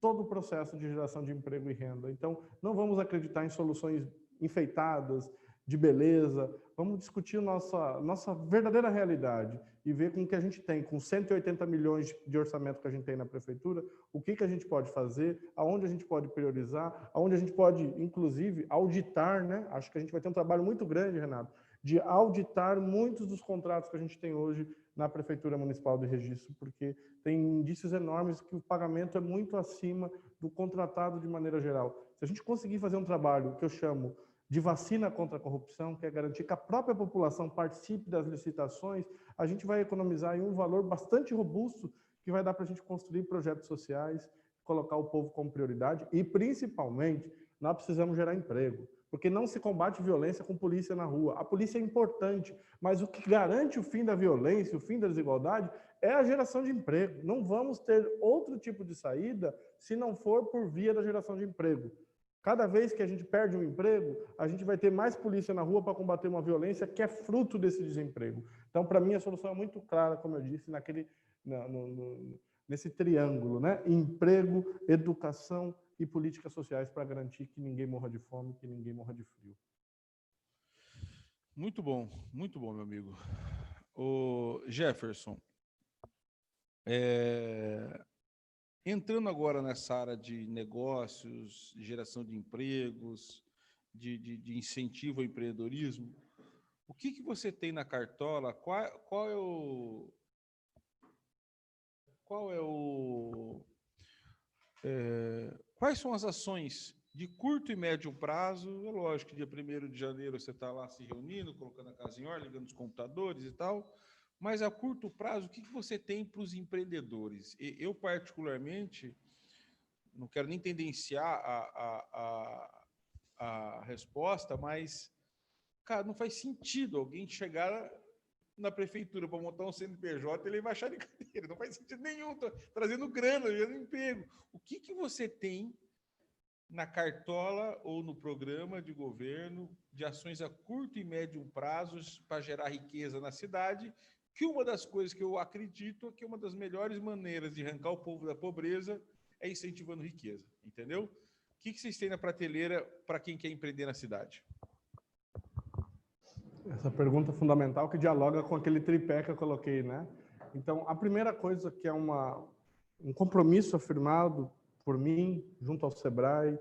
todo o processo de geração de emprego e renda. Então, não vamos acreditar em soluções enfeitadas, de beleza, vamos discutir nossa verdadeira realidade e ver com o que a gente tem, com 180 milhões de orçamento que a gente tem na prefeitura, o que a gente pode fazer, aonde a gente pode priorizar, aonde a gente pode, inclusive, auditar, né? Acho que a gente vai ter um trabalho muito grande, Renato, de auditar muitos dos contratos que a gente tem hoje na Prefeitura Municipal de Registro, porque tem indícios enormes que o pagamento é muito acima do contratado de maneira geral. Se a gente conseguir fazer um trabalho que eu chamo de vacina contra a corrupção, que é garantir que a própria população participe das licitações, a gente vai economizar aí um valor bastante robusto que vai dar para a gente construir projetos sociais, colocar o povo como prioridade e, principalmente, nós precisamos gerar emprego, porque não se combate violência com polícia na rua. A polícia é importante, mas o que garante o fim da violência, o fim da desigualdade, é a geração de emprego. Não vamos ter outro tipo de saída se não for por via da geração de emprego. Cada vez que a gente perde um emprego, a gente vai ter mais polícia na rua para combater uma violência que é fruto desse desemprego. Então, para mim, a solução é muito clara, como eu disse, nesse triângulo, né? Emprego, educação e políticas sociais para garantir que ninguém morra de fome, que ninguém morra de frio. Muito bom, meu amigo. O Jefferson, entrando agora nessa área de negócios, de geração de empregos, de incentivo ao empreendedorismo, o que você tem na cartola? Quais são as ações de curto e médio prazo? É lógico que dia 1º de janeiro você está lá se reunindo, colocando a casa em ordem, ligando os computadores e tal, mas a curto prazo, o que você tem para os empreendedores? Eu, particularmente, não quero nem tendenciar a resposta, mas, cara, não faz sentido alguém chegar na prefeitura para montar um CNPJ, ele vai achar de cadeira, não faz sentido nenhum, tá trazendo grana, gerando emprego. O que você tem na cartola ou no programa de governo de ações a curto e médio prazos para gerar riqueza na cidade, que uma das coisas que eu acredito é que uma das melhores maneiras de arrancar o povo da pobreza é incentivando riqueza, entendeu? O que vocês têm na prateleira para quem quer empreender na cidade? Essa pergunta é fundamental que dialoga com aquele tripé que eu coloquei, né? Então, a primeira coisa que é um compromisso afirmado por mim, junto ao Sebrae,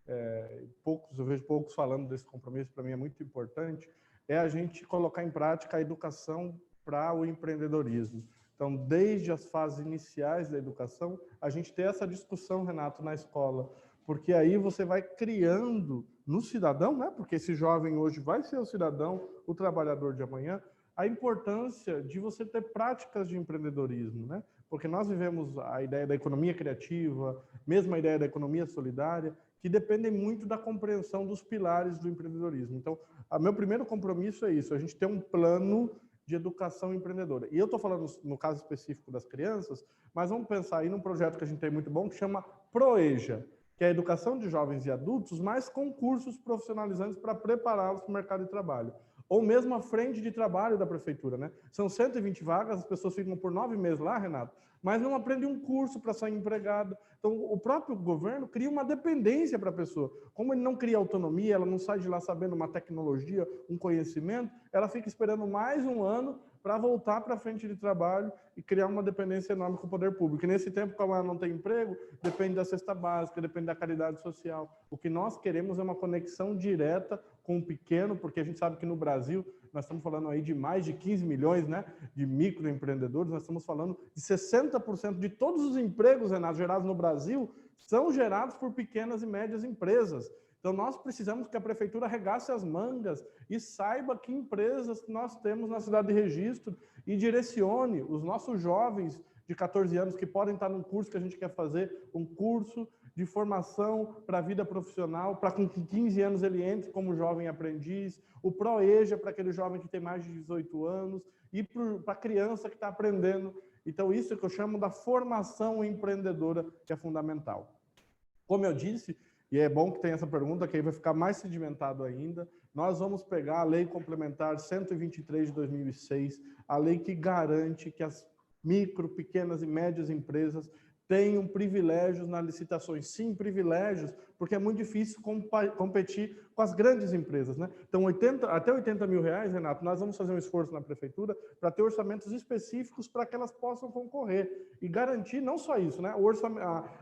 eu vejo poucos falando desse compromisso, para mim é muito importante, é a gente colocar em prática a educação para o empreendedorismo. Então, desde as fases iniciais da educação, a gente ter essa discussão, Renato, na escola, porque aí você vai criando no cidadão, né? Porque esse jovem hoje vai ser o cidadão, o trabalhador de amanhã, a importância de você ter práticas de empreendedorismo, né? Porque nós vivemos a ideia da economia criativa, mesmo a ideia da economia solidária, que dependem muito da compreensão dos pilares do empreendedorismo. Então, o meu primeiro compromisso é isso, a gente ter um plano de educação empreendedora. E eu estou falando no caso específico das crianças, mas vamos pensar aí num projeto que a gente tem muito bom, que chama ProEja, que é a educação de jovens e adultos, mais concursos profissionalizantes para prepará-los para o mercado de trabalho. Ou mesmo a frente de trabalho da prefeitura, né? São 120 vagas, as pessoas ficam por 9 meses lá, Renato, mas não aprendem um curso para sair empregado. Então, o próprio governo cria uma dependência para a pessoa. Como ele não cria autonomia, ela não sai de lá sabendo uma tecnologia, um conhecimento, ela fica esperando mais um ano para voltar para a frente de trabalho e criar uma dependência enorme com o poder público. E nesse tempo, como ela não tem emprego, depende da cesta básica, depende da caridade social. O que nós queremos é uma conexão direta com o pequeno, porque a gente sabe que no Brasil, nós estamos falando aí de mais de 15 milhões, né, de microempreendedores, nós estamos falando de 60% de todos os empregos, Renato, gerados no Brasil, são gerados por pequenas e médias empresas. Então, nós precisamos que a prefeitura arregace as mangas e saiba que empresas nós temos na cidade de Registro e direcione os nossos jovens de 14 anos que podem estar num curso que a gente quer fazer, um curso de formação para a vida profissional, para com 15 anos ele entre como jovem aprendiz, o ProEja para aquele jovem que tem mais de 18 anos, e para a criança que está aprendendo. Então, isso é que eu chamo da formação empreendedora, que é fundamental. Como eu disse, e é bom que tenha essa pergunta, que aí vai ficar mais sedimentado ainda, nós vamos pegar a Lei Complementar 123 de 2006, a lei que garante que as micro, pequenas e médias empresas tenham privilégios nas licitações. Sim, privilégios, porque é muito difícil competir com as grandes empresas, né? Então, até 80 mil reais, Renato, nós vamos fazer um esforço na prefeitura para ter orçamentos específicos para que elas possam concorrer e garantir não só isso, né?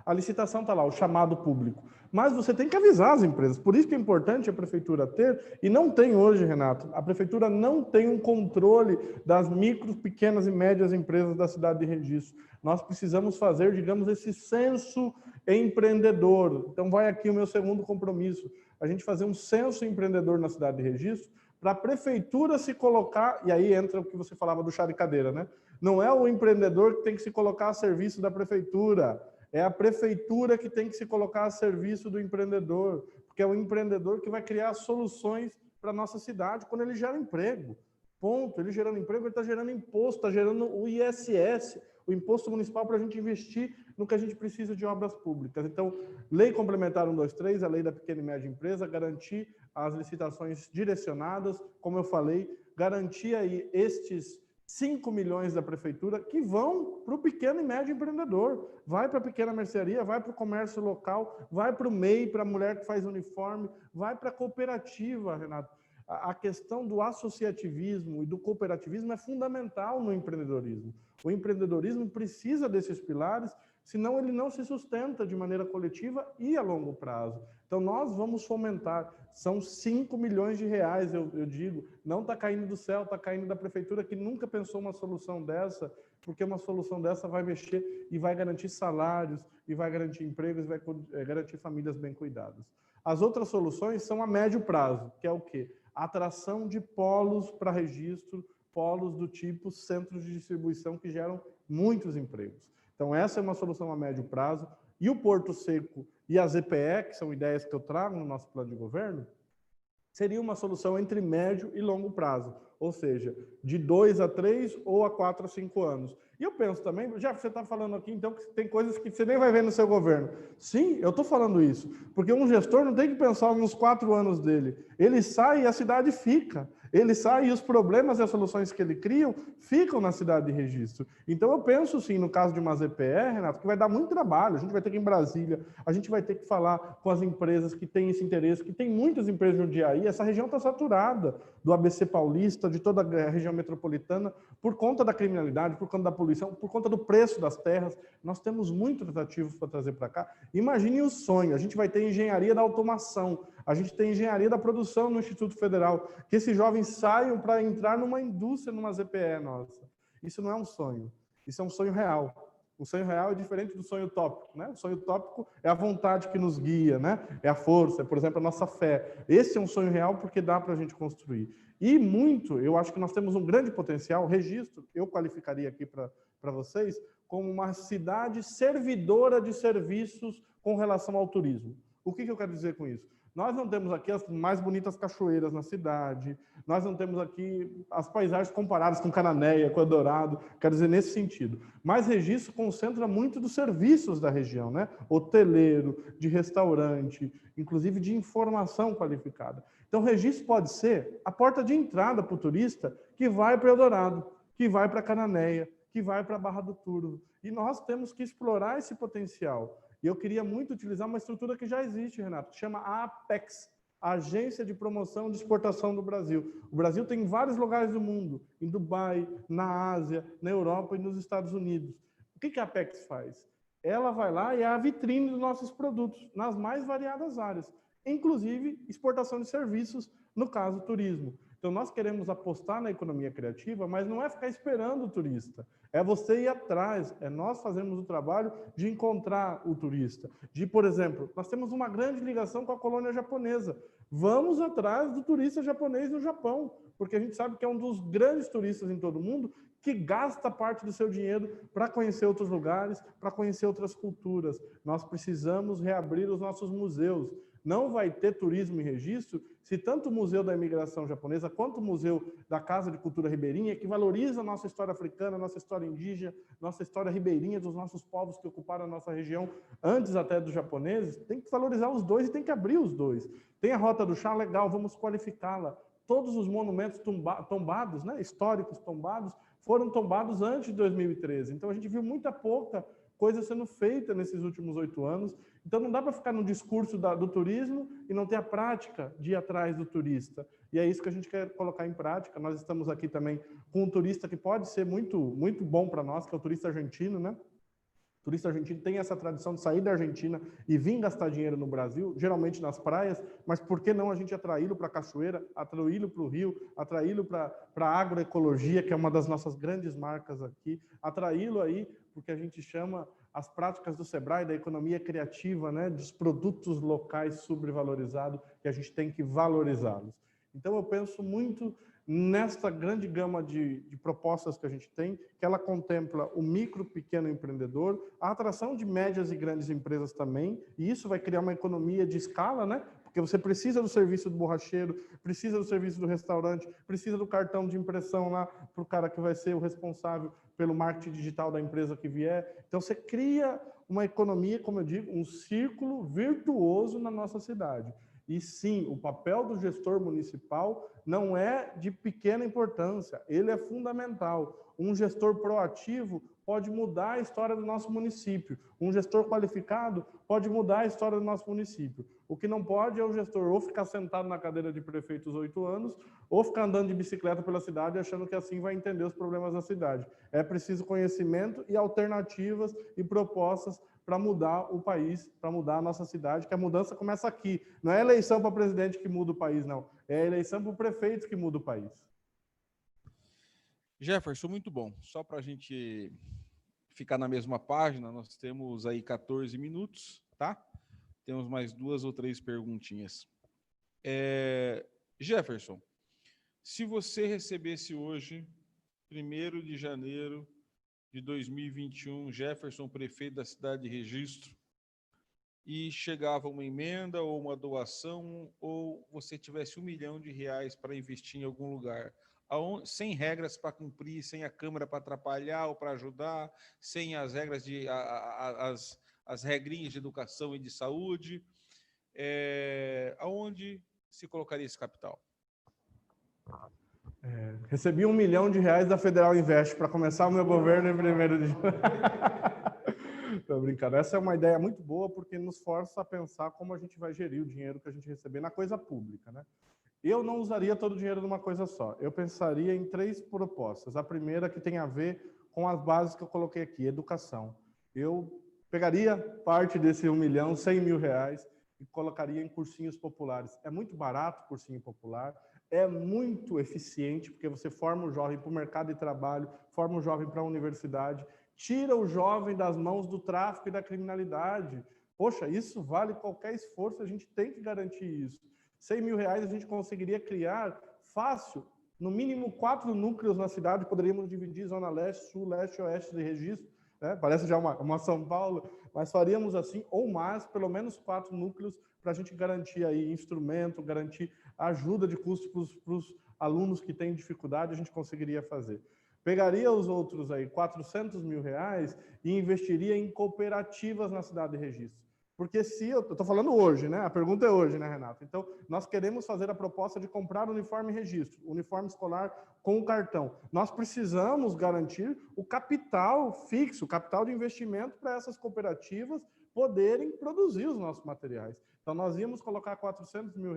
A licitação está lá, o chamado público. Mas você tem que avisar as empresas. Por isso que é importante a prefeitura ter, e não tem hoje, Renato, a prefeitura não tem um controle das micro, pequenas e médias empresas da cidade de Registro. Nós precisamos fazer, digamos, esse censo empreendedor. Então, vai aqui o meu segundo compromisso, a gente fazer um censo empreendedor na cidade de Registro, para a prefeitura se colocar, e aí entra o que você falava do chá de cadeira, né? Não é o empreendedor que tem que se colocar a serviço da prefeitura, é a prefeitura que tem que se colocar a serviço do empreendedor, porque é o empreendedor que vai criar soluções para a nossa cidade quando ele gera emprego. Ponto. Ele gerando emprego, ele está gerando imposto, está gerando o ISS, o imposto municipal, para a gente investir no que a gente precisa de obras públicas. Então, Lei Complementar 123, a Lei da Pequena e Média Empresa, garantir as licitações direcionadas, como eu falei, garantir aí estes 5 milhões da prefeitura que vão para o pequeno e médio empreendedor, vai para a pequena mercearia, vai para o comércio local, vai para o MEI, para a mulher que faz uniforme, vai para a cooperativa, Renato. A questão do associativismo e do cooperativismo é fundamental no empreendedorismo. O empreendedorismo precisa desses pilares, senão ele não se sustenta de maneira coletiva e a longo prazo. Então, nós vamos fomentar. São 5 milhões de reais, eu digo. Não está caindo do céu, está caindo da prefeitura, que nunca pensou uma solução dessa, porque uma solução dessa vai mexer e vai garantir salários, e vai garantir empregos, e vai garantir famílias bem cuidadas. As outras soluções são a médio prazo, que é o quê? Atração de polos para registro, polos do tipo centros de distribuição que geram muitos empregos. Então, essa é uma solução a médio prazo. E o Porto Seco e a ZPE, que são ideias que eu trago no nosso plano de governo, seria uma solução entre médio e longo prazo, ou seja, de 2 a 3 ou a 4 a 5 anos. E eu penso também, já que você está falando aqui, então, que tem coisas que você nem vai ver no seu governo. Sim, eu estou falando isso, porque um gestor não tem que pensar nos 4 anos dele. Ele sai e a cidade fica. Ele sai e os problemas e as soluções que ele cria ficam na cidade de Registro. Então, eu penso, sim, no caso de uma ZPE, Renato, que vai dar muito trabalho. A gente vai ter que ir em Brasília, a gente vai ter que falar com as empresas que têm esse interesse, que tem muitas empresas no dia aí. Essa região está saturada do ABC Paulista, de toda a região metropolitana, por conta da criminalidade, por conta da poluição, por conta do preço das terras. Nós temos muitos atrativos para trazer para cá. Imagine o sonho, a gente vai ter engenharia da automação, a gente tem engenharia da produção no Instituto Federal, que esses jovens saiam para entrar numa indústria, numa ZPE nossa. Isso não é um sonho, isso é um sonho real. O sonho real é diferente do sonho utópico, né? O sonho utópico é a vontade que nos guia, né? É a força, é, por exemplo, a nossa fé. Esse é um sonho real porque dá para a gente construir. E muito, eu acho que nós temos um grande potencial. Registro, eu qualificaria aqui para vocês, como uma cidade servidora de serviços com relação ao turismo. O que eu quero dizer com isso? Nós não temos aqui as mais bonitas cachoeiras na cidade, nós não temos aqui as paisagens comparadas com Cananéia, com Eldorado, quero dizer, nesse sentido. Mas Registro concentra muito dos serviços da região, né? Hoteleiro, de restaurante, inclusive de informação qualificada. Então, Registro pode ser a porta de entrada para o turista que vai para Eldorado, que vai para Cananéia, que vai para a Barra do Turvo. E nós temos que explorar esse potencial. E eu queria muito utilizar uma estrutura que já existe, Renato, que chama a APEX, a Agência de Promoção de Exportação do Brasil. O Brasil tem em vários lugares do mundo, em Dubai, na Ásia, na Europa e nos Estados Unidos. O que a APEX faz? Ela vai lá e é a vitrine dos nossos produtos, nas mais variadas áreas, inclusive exportação de serviços, no caso, turismo. Então, nós queremos apostar na economia criativa, mas não é ficar esperando o turista. É você ir atrás, é nós fazermos o trabalho de encontrar o turista. De, por exemplo, nós temos uma grande ligação com a colônia japonesa. Vamos atrás do turista japonês no Japão. porque a gente sabe que é um dos grandes turistas em todo o mundo que gasta parte do seu dinheiro para conhecer outros lugares, para conhecer outras culturas. Nós precisamos reabrir os nossos museus. Não vai ter turismo e registro se tanto o Museu da Imigração Japonesa quanto o Museu da Casa de Cultura Ribeirinha, que valoriza a nossa história africana, nossa história indígena, nossa história ribeirinha, dos nossos povos que ocuparam a nossa região antes até dos japoneses, tem que valorizar os dois e tem que abrir os dois. Tem a Rota do Chá, legal, vamos qualificá-la. Todos os monumentos tombados, né, históricos tombados, foram tombados antes de 2013. Então, a gente viu muita pouca coisa sendo feita nesses últimos 8 anos. Então, não dá para ficar no discurso do turismo e não ter a prática de ir atrás do turista. E é isso que a gente quer colocar em prática. Nós estamos aqui também com um turista que pode ser muito, muito bom para nós, que é o turista argentino, né? O turista argentino tem essa tradição de sair da Argentina e vir gastar dinheiro no Brasil, geralmente nas praias, mas por que não a gente atraí-lo para a cachoeira, atraí-lo para o rio, atraí-lo para a agroecologia, que é uma das nossas grandes marcas aqui, atraí-lo aí porque a gente chama as práticas do Sebrae, da economia criativa, né, dos produtos locais sobrevalorizados, que a gente tem que valorizá-los. Então, eu penso muito nesta grande gama de propostas que a gente tem, que ela contempla o micro, pequeno empreendedor, a atração de médias e grandes empresas também, e isso vai criar uma economia de escala, né? Porque você precisa do serviço do borracheiro, precisa do serviço do restaurante, precisa do cartão de impressão lá para o cara que vai ser o responsável pelo marketing digital da empresa que vier. Então, você cria uma economia, como eu digo, um círculo virtuoso na nossa cidade. E sim, o papel do gestor municipal não é de pequena importância, ele é fundamental. Um gestor proativo pode mudar a história do nosso município. Um gestor qualificado pode mudar a história do nosso município. O que não pode é o gestor ou ficar sentado na cadeira de prefeito os 8 anos, ou ficar andando de bicicleta pela cidade achando que assim vai entender os problemas da cidade. É preciso conhecimento e alternativas e propostas para mudar o país, para mudar a nossa cidade, que a mudança começa aqui. Não é a eleição para presidente que muda o país, não. É a eleição para o prefeito que muda o país. Jefferson, muito bom. Só para a gente ficar na mesma página, nós temos aí 14 minutos, tá? Temos mais 2 ou 3 perguntinhas. Jefferson, se você recebesse hoje, 1º de janeiro de 2021, Jefferson, prefeito da cidade de Registro, e chegava uma emenda ou uma doação, ou você tivesse R$1 milhão para investir em algum lugar, sem regras para cumprir, sem a Câmara para atrapalhar ou para ajudar, sem as regras as regrinhas de educação e de saúde, aonde se colocaria esse capital? Recebi R$1 milhão da Federal Invest para começar o meu governo em 1º de janeiro. Estou brincando. Essa é uma ideia muito boa porque nos força a pensar como a gente vai gerir o dinheiro que a gente receber na coisa pública, né? Eu não usaria todo o dinheiro numa coisa só. Eu pensaria em 3 propostas. A primeira que tem a ver com as bases que eu coloquei aqui, educação. Eu pegaria parte desse R$1 milhão, R$100 mil, e colocaria em cursinhos populares. É muito barato o cursinho popular, é muito eficiente, porque você forma o jovem para o mercado de trabalho, forma o jovem para a universidade, tira o jovem das mãos do tráfico e da criminalidade. Poxa, isso vale qualquer esforço, a gente tem que garantir isso. R$100 mil a gente conseguiria criar fácil, no mínimo 4 núcleos na cidade, poderíamos dividir zona leste, sul, leste e oeste de registro, né? Parece já uma São Paulo, mas faríamos assim, ou mais, pelo menos 4 núcleos, para a gente garantir aí instrumento, garantir ajuda de custo para os alunos que têm dificuldade, a gente conseguiria fazer. Pegaria os outros aí, R$400 mil, e investiria em cooperativas na cidade de Registro. Porque se eu estou falando hoje, né? A pergunta é hoje, né, Renato? Então, nós queremos fazer a proposta de comprar uniforme registro, uniforme escolar com o cartão. Nós precisamos garantir o capital fixo, o capital de investimento para essas cooperativas poderem produzir os nossos materiais. Então, nós íamos colocar R$400 mil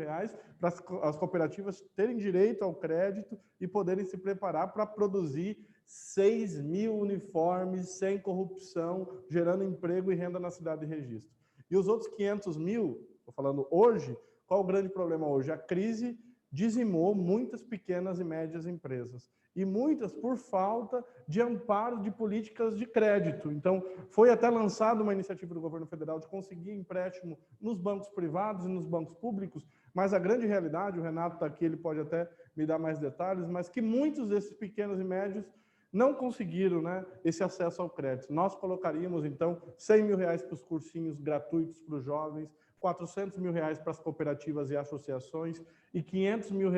para as cooperativas terem direito ao crédito e poderem se preparar para produzir 6 mil uniformes sem corrupção, gerando emprego e renda na cidade de Registro. E os outros 500 mil, estou falando hoje, qual o grande problema hoje? A crise dizimou muitas pequenas e médias empresas. E muitas por falta de amparo de políticas de crédito. Então, foi até lançada uma iniciativa do governo federal de conseguir empréstimo nos bancos privados e nos bancos públicos, Mas a grande realidade, o Renato está aqui, ele pode até me dar mais detalhes, mas que muitos desses pequenos e médios não conseguiram, né, esse acesso ao crédito. Nós colocaríamos, então, R$100 mil para os cursinhos gratuitos para os jovens, R$400 mil para as cooperativas e associações e R$500 mil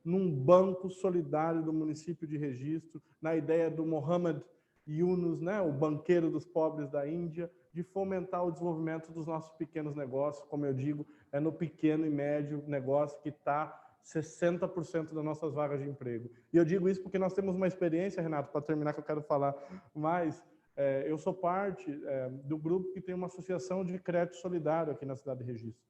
num banco solidário do município de Registro, na ideia do Mohammed Yunus, né, o banqueiro dos pobres da Índia, de fomentar o desenvolvimento dos nossos pequenos negócios. Como eu digo, é no pequeno e médio negócio que está 60% das nossas vagas de emprego. E eu digo isso porque nós temos uma experiência, Renato, para terminar, que eu quero falar mais. Eu sou parte do grupo que tem uma associação de crédito solidário aqui na cidade de Registro.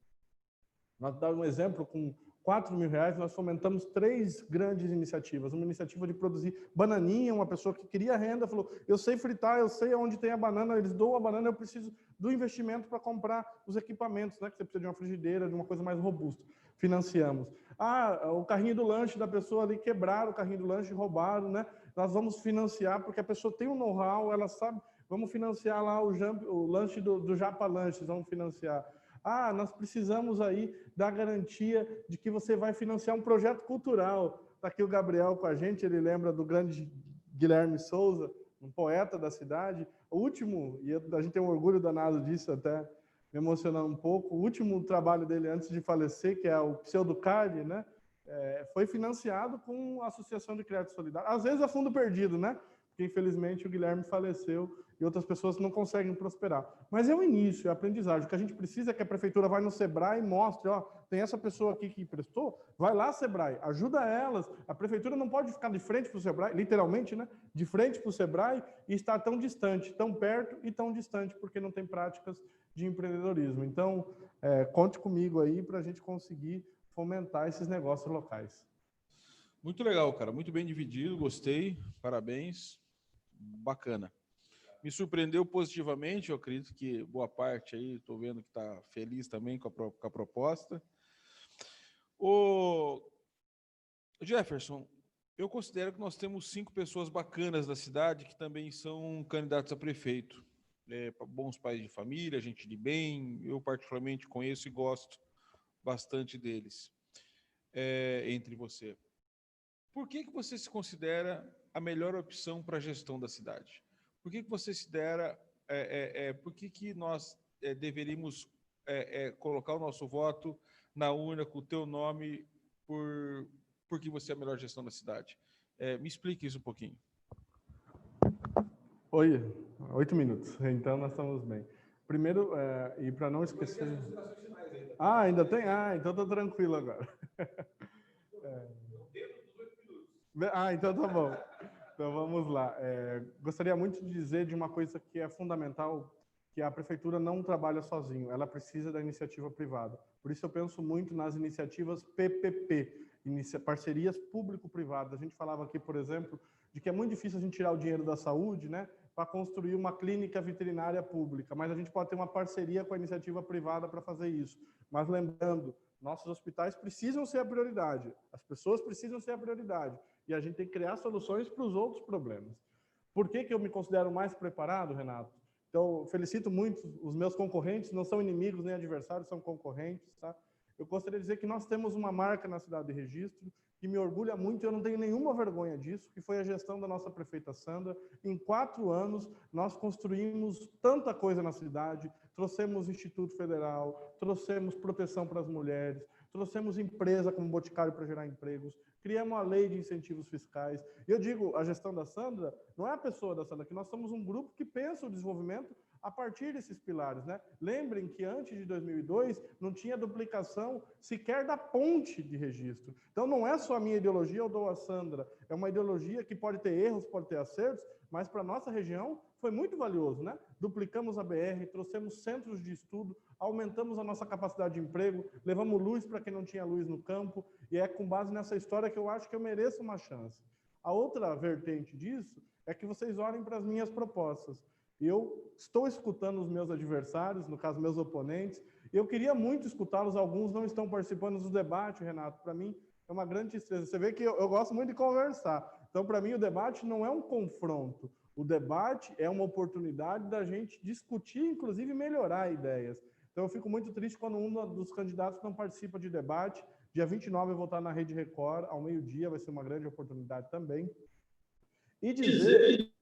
Nós damos um exemplo, com R$4 mil, nós fomentamos 3 grandes iniciativas. Uma iniciativa de produzir bananinha, uma pessoa que queria renda, falou, eu sei fritar, eu sei onde tem a banana, eles doam a banana, eu preciso do investimento para comprar os equipamentos, né, que você precisa de uma frigideira, de uma coisa mais robusta. Financiamos. O carrinho do lanche da pessoa ali, quebraram o carrinho do lanche, roubaram, né? Nós vamos financiar, porque a pessoa tem um know-how, ela sabe, vamos financiar lá o lanche do Japa Lanches, vamos financiar. Nós precisamos aí da garantia de que você vai financiar um projeto cultural. Está aqui o Gabriel com a gente, ele lembra do grande Guilherme Souza, um poeta da cidade. O último, e a gente tem um orgulho danado disso, até me emocionando um pouco, o último trabalho dele antes de falecer, que é o Pseudocard, né? Foi financiado com a Associação de Crédito Solidário. Às vezes é fundo perdido, né? Porque, infelizmente, o Guilherme faleceu e outras pessoas não conseguem prosperar. Mas é o início, é a aprendizagem. O que a gente precisa é que a prefeitura vá no Sebrae e mostre, tem essa pessoa aqui que prestou, vai lá, Sebrae, ajuda elas. A prefeitura não pode ficar de frente para o Sebrae, literalmente, né? De frente para o Sebrae e estar tão distante, tão perto e tão distante, porque não tem práticas de empreendedorismo. Então, conte comigo aí para a gente conseguir fomentar esses negócios locais. Muito legal, cara. Muito bem dividido, gostei. Parabéns. Bacana. Me surpreendeu positivamente, eu acredito que boa parte aí, estou vendo que está feliz também com a proposta. Ô Jefferson, eu considero que nós temos 5 pessoas bacanas da cidade que também são candidatos a prefeito. Bons pais de família, gente de bem, eu particularmente conheço e gosto bastante deles, entre você. Por que você se considera a melhor opção para a gestão da cidade? Por que você considera, por que nós deveríamos colocar o nosso voto na urna com o teu nome porque você é a melhor gestão da cidade? Me explique isso um pouquinho. Oi, 8 minutos, então nós estamos bem. Primeiro, e para não esquecer... ainda tem? Então estou tranquilo agora. Então tá bom. Então vamos lá. Gostaria muito de dizer de uma coisa que é fundamental, que a prefeitura não trabalha sozinho, ela precisa da iniciativa privada. Por isso eu penso muito nas iniciativas PPP, parcerias público-privadas. A gente falava aqui, por exemplo, de que é muito difícil a gente tirar o dinheiro da saúde, né, para construir uma clínica veterinária pública, mas a gente pode ter uma parceria com a iniciativa privada para fazer isso. Mas lembrando, nossos hospitais precisam ser a prioridade, as pessoas precisam ser a prioridade, e a gente tem que criar soluções para os outros problemas. Por que eu me considero mais preparado, Renato? Então, felicito muito os meus concorrentes, não são inimigos nem adversários, são concorrentes, tá? Eu gostaria de dizer que nós temos uma marca na cidade de Registro que me orgulha muito, e eu não tenho nenhuma vergonha disso, que foi a gestão da nossa prefeita Sandra. Em 4 anos, nós construímos tanta coisa na cidade, trouxemos Instituto Federal, trouxemos proteção para as mulheres, trouxemos empresa como Boticário para gerar empregos, criamos a lei de incentivos fiscais. E eu digo, a gestão da Sandra não é a pessoa da Sandra, que nós somos um grupo que pensa o desenvolvimento a partir desses pilares, né? Lembrem que antes de 2002 não tinha duplicação sequer da ponte de Registro. Então não é só a minha ideologia ou dou a Sandra, é uma ideologia que pode ter erros, pode ter acertos, mas para a nossa região foi muito valioso, né? Duplicamos a BR, trouxemos centros de estudo, aumentamos a nossa capacidade de emprego, levamos luz para quem não tinha luz no campo, e é com base nessa história que eu acho que eu mereço uma chance. A outra vertente disso é que vocês olhem para as minhas propostas. Eu estou escutando os meus adversários, no caso, meus oponentes, e eu queria muito escutá-los, alguns não estão participando do debate, Renato, para mim é uma grande tristeza. Você vê que eu gosto muito de conversar, então para mim o debate não é um confronto, o debate é uma oportunidade da gente discutir, inclusive melhorar ideias. Então, eu fico muito triste quando um dos candidatos não participa de debate. Dia 29 eu vou estar na Rede Record, ao meio-dia, vai ser uma grande oportunidade também. E dizer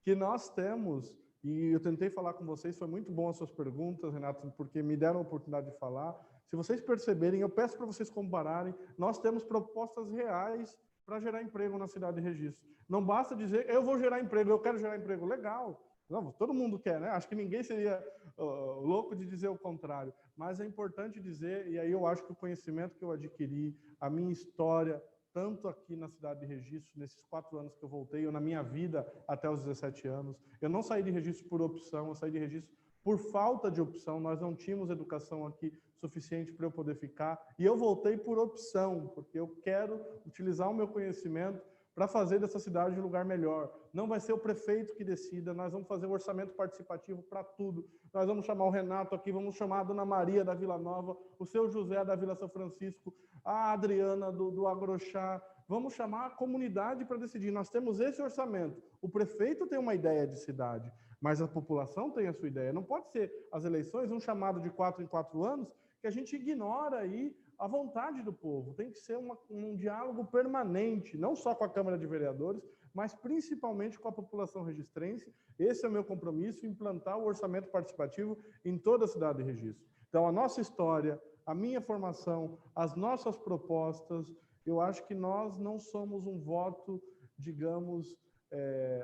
que nós temos, e eu tentei falar com vocês, foi muito bom as suas perguntas, Renato, porque me deram a oportunidade de falar. Se vocês perceberem, eu peço para vocês compararem, nós temos propostas reais para gerar emprego na cidade de Registro. Não basta dizer, eu vou gerar emprego, eu quero gerar emprego. Legal, não, todo mundo quer, né? Acho que ninguém seria louco de dizer o contrário. Mas é importante dizer, e aí eu acho que o conhecimento que eu adquiri, a minha história, tanto aqui na cidade de Registro, nesses 4 anos que eu voltei, ou na minha vida até os 17 anos, eu não saí de Registro por opção, eu saí de Registro por falta de opção, nós não tínhamos educação aqui suficiente para eu poder ficar, e eu voltei por opção, porque eu quero utilizar o meu conhecimento para fazer dessa cidade um lugar melhor. Não vai ser o prefeito que decida, nós vamos fazer o orçamento participativo para tudo. Nós vamos chamar o Renato aqui, vamos chamar a Dona Maria da Vila Nova, o seu José da Vila São Francisco, a Adriana do Agrochá, vamos chamar a comunidade para decidir. Nós temos esse orçamento. O prefeito tem uma ideia de cidade, mas a população tem a sua ideia. Não pode ser as eleições um chamado de 4 em 4 anos que a gente ignora aí a vontade do povo. Tem que ser um diálogo permanente, não só com a Câmara de Vereadores, mas principalmente com a população registrense. Esse é o meu compromisso, implantar o orçamento participativo em toda a cidade de Registro. Então, a nossa história, a minha formação, as nossas propostas, eu acho que nós não somos um voto, digamos,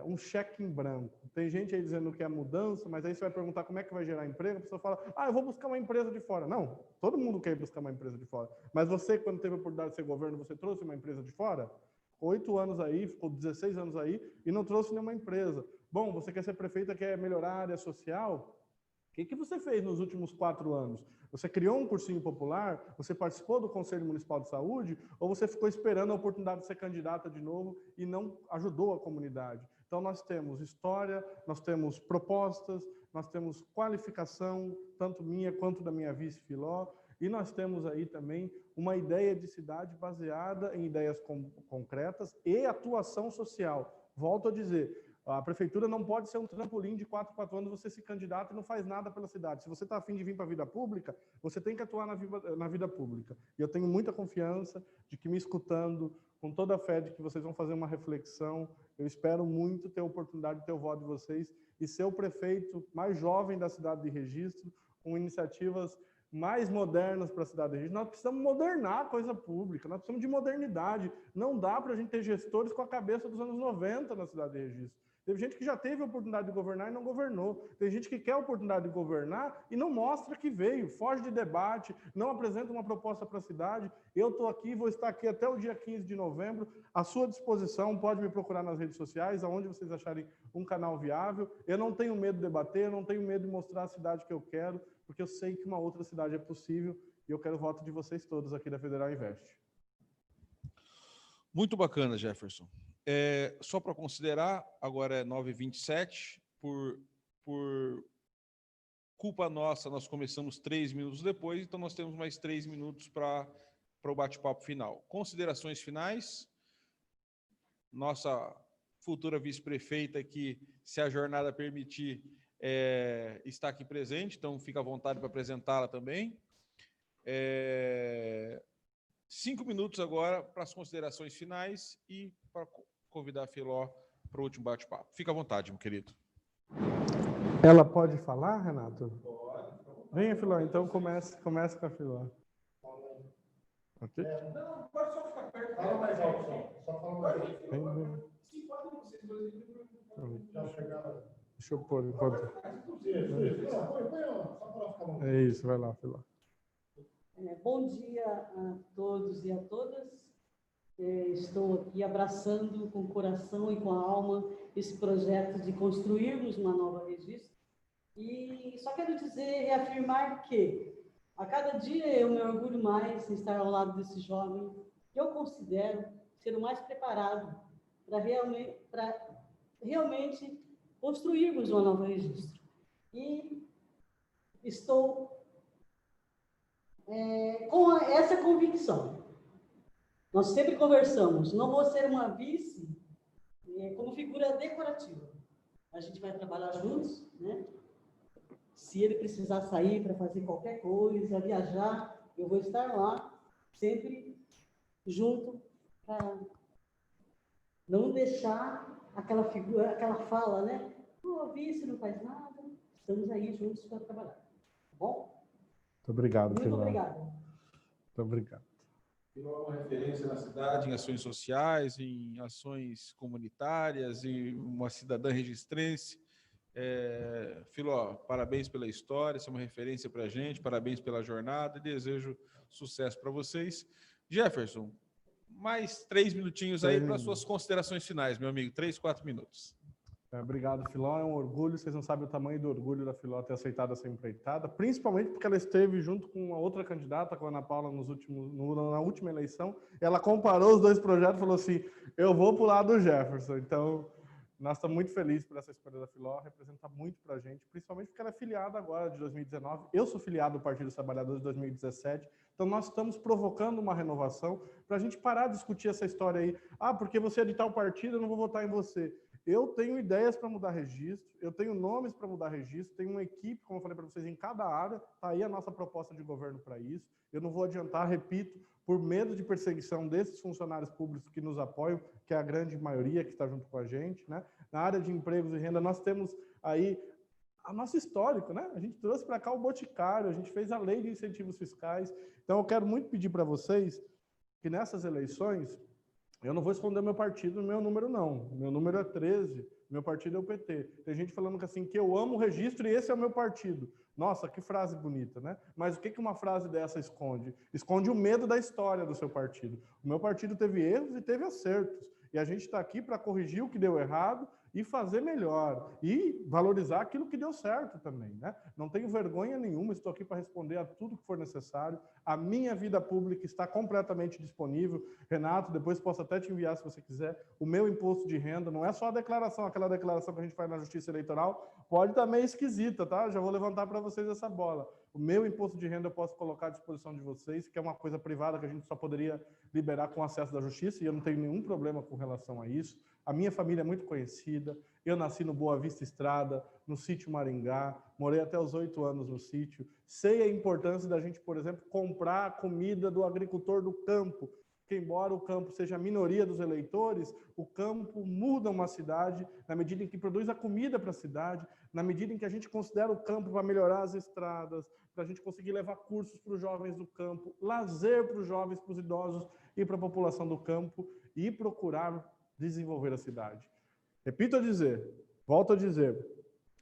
um cheque em branco. Tem gente aí dizendo que é mudança, mas aí você vai perguntar como é que vai gerar emprego, a pessoa fala, eu vou buscar uma empresa de fora. Não, todo mundo quer buscar uma empresa de fora. Mas você, quando teve a oportunidade de ser governo, você trouxe uma empresa de fora? 8 anos aí, ficou 16 anos aí e não trouxe nenhuma empresa. Bom, você quer ser prefeita, quer melhorar a área social? O que você fez nos últimos 4 anos? Você criou um cursinho popular? Você participou do Conselho Municipal de Saúde? Ou você ficou esperando a oportunidade de ser candidata de novo e não ajudou a comunidade? Então, nós temos história, nós temos propostas, nós temos qualificação, tanto minha quanto da minha vice Filó, e nós temos aí também uma ideia de cidade baseada em ideias concretas e atuação social. Volto a dizer, a prefeitura não pode ser um trampolim de 4 em 4 anos, você se candidata e não faz nada pela cidade. Se você está a fim de vir para a vida pública, você tem que atuar na vida pública. E eu tenho muita confiança de que, me escutando, com toda a fé de que vocês vão fazer uma reflexão, eu espero muito ter a oportunidade de ter o voto de vocês e ser o prefeito mais jovem da cidade de Registro, com iniciativas mais modernas para a cidade de Registro. Nós precisamos modernar a coisa pública, nós precisamos de modernidade. Não dá para a gente ter gestores com a cabeça dos anos 90 na cidade de Registro. Teve gente que já teve a oportunidade de governar e não governou. Tem gente que quer a oportunidade de governar e não mostra que veio, foge de debate, não apresenta uma proposta para a cidade. Eu estou aqui, vou estar aqui até o dia 15 de novembro, à sua disposição, pode me procurar nas redes sociais, aonde vocês acharem um canal viável. Eu não tenho medo de debater, eu não tenho medo de mostrar a cidade que eu quero, porque eu sei que uma outra cidade é possível e eu quero o voto de vocês todos aqui da Federal Invest. Muito bacana, Jefferson. Só para considerar, agora é 9h27, por culpa nossa, nós começamos 3 minutos depois, então nós temos mais 3 minutos para o bate-papo final. Considerações finais? Nossa futura vice-prefeita, que, se a jornada permitir, está aqui presente, então fica à vontade para apresentá-la também. 5 minutos agora para as considerações finais e para convidar a Filó para o último bate-papo. Fica à vontade, meu querido. Ela pode falar, Renato? Pode. Venha, Filó, então comece com a Filó. Okay? Não, pode só ficar perto. Fala mais alto, só fala mais alto. Sim, podem vocês dois. Deixa eu pôr enquanto... É isso, vai lá, Filó. Bom dia a todos e a todas. Estou aqui abraçando com o coração e com a alma esse projeto de construirmos uma nova Registro. E só quero dizer, reafirmar que a cada dia eu me orgulho mais em estar ao lado desse jovem que eu considero ser o mais preparado para realmente construirmos uma nova Registro. E estou com essa convicção. Nós sempre conversamos, não vou ser uma vice como figura decorativa. A gente vai trabalhar juntos, né? Se ele precisar sair para fazer qualquer coisa, viajar, eu vou estar lá, sempre junto, para não deixar aquela figura, aquela fala, né? O vice não faz nada, estamos aí juntos para trabalhar. Tá bom? Muito obrigado, Muito obrigada. Muito obrigado. Virou uma referência na cidade em ações sociais, em ações comunitárias, em uma cidadã registrense. Filó, parabéns pela história, isso é uma referência para a gente, parabéns pela jornada e desejo sucesso para vocês. Jefferson, mais 3 minutinhos aí para suas considerações finais, meu amigo, 3, 4 minutos. Obrigado, Filó. É um orgulho. Vocês não sabem o tamanho do orgulho da Filó ter aceitado essa empreitada, principalmente porque ela esteve junto com uma outra candidata, com a Ana Paula, na última eleição. Ela comparou os dois projetos e falou assim: eu vou para o lado do Jefferson. Então, nós estamos muito felizes por essa escolha da Filó, representa muito para a gente, principalmente porque ela é filiada agora, de 2019. Eu sou filiado do Partido dos Trabalhadores de 2017. Então, nós estamos provocando uma renovação para a gente parar de discutir essa história aí. Ah, porque você é de tal partido, eu não vou votar em você. Eu tenho ideias para mudar registro, eu tenho nomes para mudar registro, tenho uma equipe, como eu falei para vocês, em cada área, está aí a nossa proposta de governo para isso. Eu não vou adiantar, repito, por medo de perseguição desses funcionários públicos que nos apoiam, que é a grande maioria que está junto com a gente, né? Na área de empregos e renda, nós temos aí o nosso histórico, né? A gente trouxe para cá o Boticário, a gente fez a lei de incentivos fiscais. Então, eu quero muito pedir para vocês que nessas eleições, eu não vou esconder meu partido, meu número não. Meu número é 13, meu partido é o PT. Tem gente falando que assim, que eu amo o registro e esse é o meu partido. Nossa, que frase bonita, né? Mas o que uma frase dessa esconde? Esconde o medo da história do seu partido. O meu partido teve erros e teve acertos. E a gente está aqui para corrigir o que deu errado e fazer melhor. E valorizar aquilo que deu certo também, né? Não tenho vergonha nenhuma, estou aqui para responder a tudo que for necessário. A minha vida pública está completamente disponível. Renato, depois posso até te enviar, se você quiser, o meu imposto de renda. Não é só a declaração, aquela declaração que a gente faz na Justiça Eleitoral. Pode estar meio esquisita, tá? Já vou levantar para vocês essa bola. O meu imposto de renda eu posso colocar à disposição de vocês, que é uma coisa privada que a gente só poderia liberar com acesso da Justiça, e eu não tenho nenhum problema com relação a isso. A minha família é muito conhecida. Eu nasci no Boa Vista Estrada, no sítio Maringá, morei até os 8 anos no sítio. Sei a importância da gente, por exemplo, comprar a comida do agricultor do campo, que embora o campo seja a minoria dos eleitores, o campo muda uma cidade na medida em que produz a comida para a cidade, na medida em que a gente considera o campo para melhorar as estradas, para a gente conseguir levar cursos para os jovens do campo, lazer para os jovens, para os idosos e para a população do campo e procurar desenvolver a cidade. Repito a dizer, volto a dizer,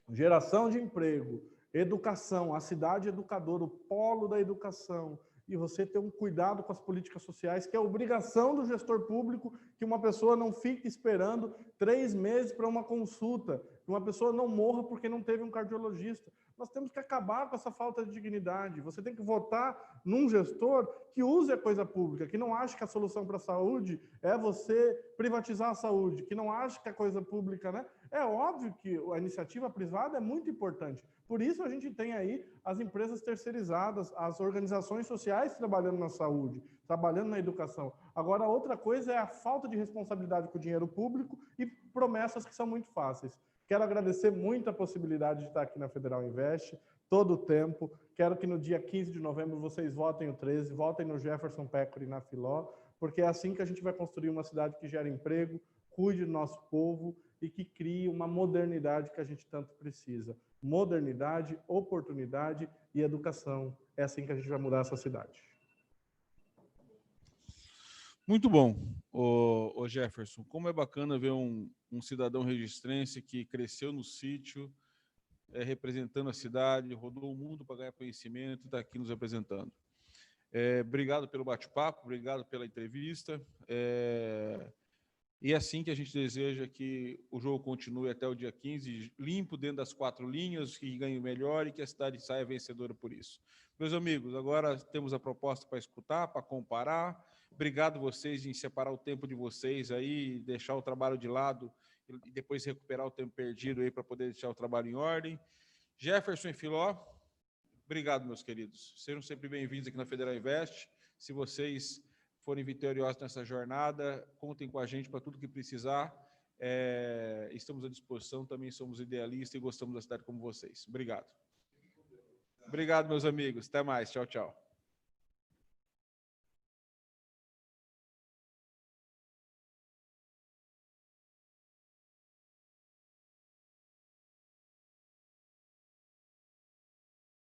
geração de emprego, educação, a cidade educadora, o polo da educação, e você ter um cuidado com as políticas sociais, que é obrigação do gestor público, que uma pessoa não fique esperando 3 meses para uma consulta, que uma pessoa não morra porque não teve um cardiologista. Nós temos que acabar com essa falta de dignidade. Você tem que votar num gestor que use a coisa pública, que não ache que a solução para a saúde é você privatizar a saúde, que não ache que a coisa pública, né? É óbvio que a iniciativa privada é muito importante. Por isso a gente tem aí as empresas terceirizadas, as organizações sociais trabalhando na saúde, trabalhando na educação. Agora, outra coisa é a falta de responsabilidade com o dinheiro público e promessas que são muito fáceis. Quero agradecer muito a possibilidade de estar aqui na Federal Invest, todo o tempo. Quero que no dia 15 de novembro vocês votem o 13, votem no Jefferson Peccori e na Filó, porque é assim que a gente vai construir uma cidade que gera emprego, cuide do nosso povo e que crie uma modernidade que a gente tanto precisa. Modernidade, oportunidade e educação. É assim que a gente vai mudar essa cidade. Muito bom, o Jefferson. Como é bacana ver um cidadão registrense que cresceu no sítio, representando a cidade, rodou o mundo para ganhar conhecimento e está aqui nos representando. Obrigado pelo bate-papo, obrigado pela entrevista. E é assim que a gente deseja que o jogo continue até o dia 15, limpo dentro das 4 linhas, que ganhe melhor e que a cidade saia vencedora por isso. Meus amigos, agora temos a proposta para escutar, para comparar. Obrigado vocês em separar o tempo de vocês aí, deixar o trabalho de lado e depois recuperar o tempo perdido aí para poder deixar o trabalho em ordem. Jefferson e Filó, obrigado, meus queridos. Sejam sempre bem-vindos aqui na Federal Invest. Se vocês forem vitoriosos nessa jornada, contem com a gente para tudo que precisar. Estamos à disposição, também somos idealistas e gostamos da cidade como vocês. Obrigado. Obrigado, meus amigos. Até mais. Tchau, tchau.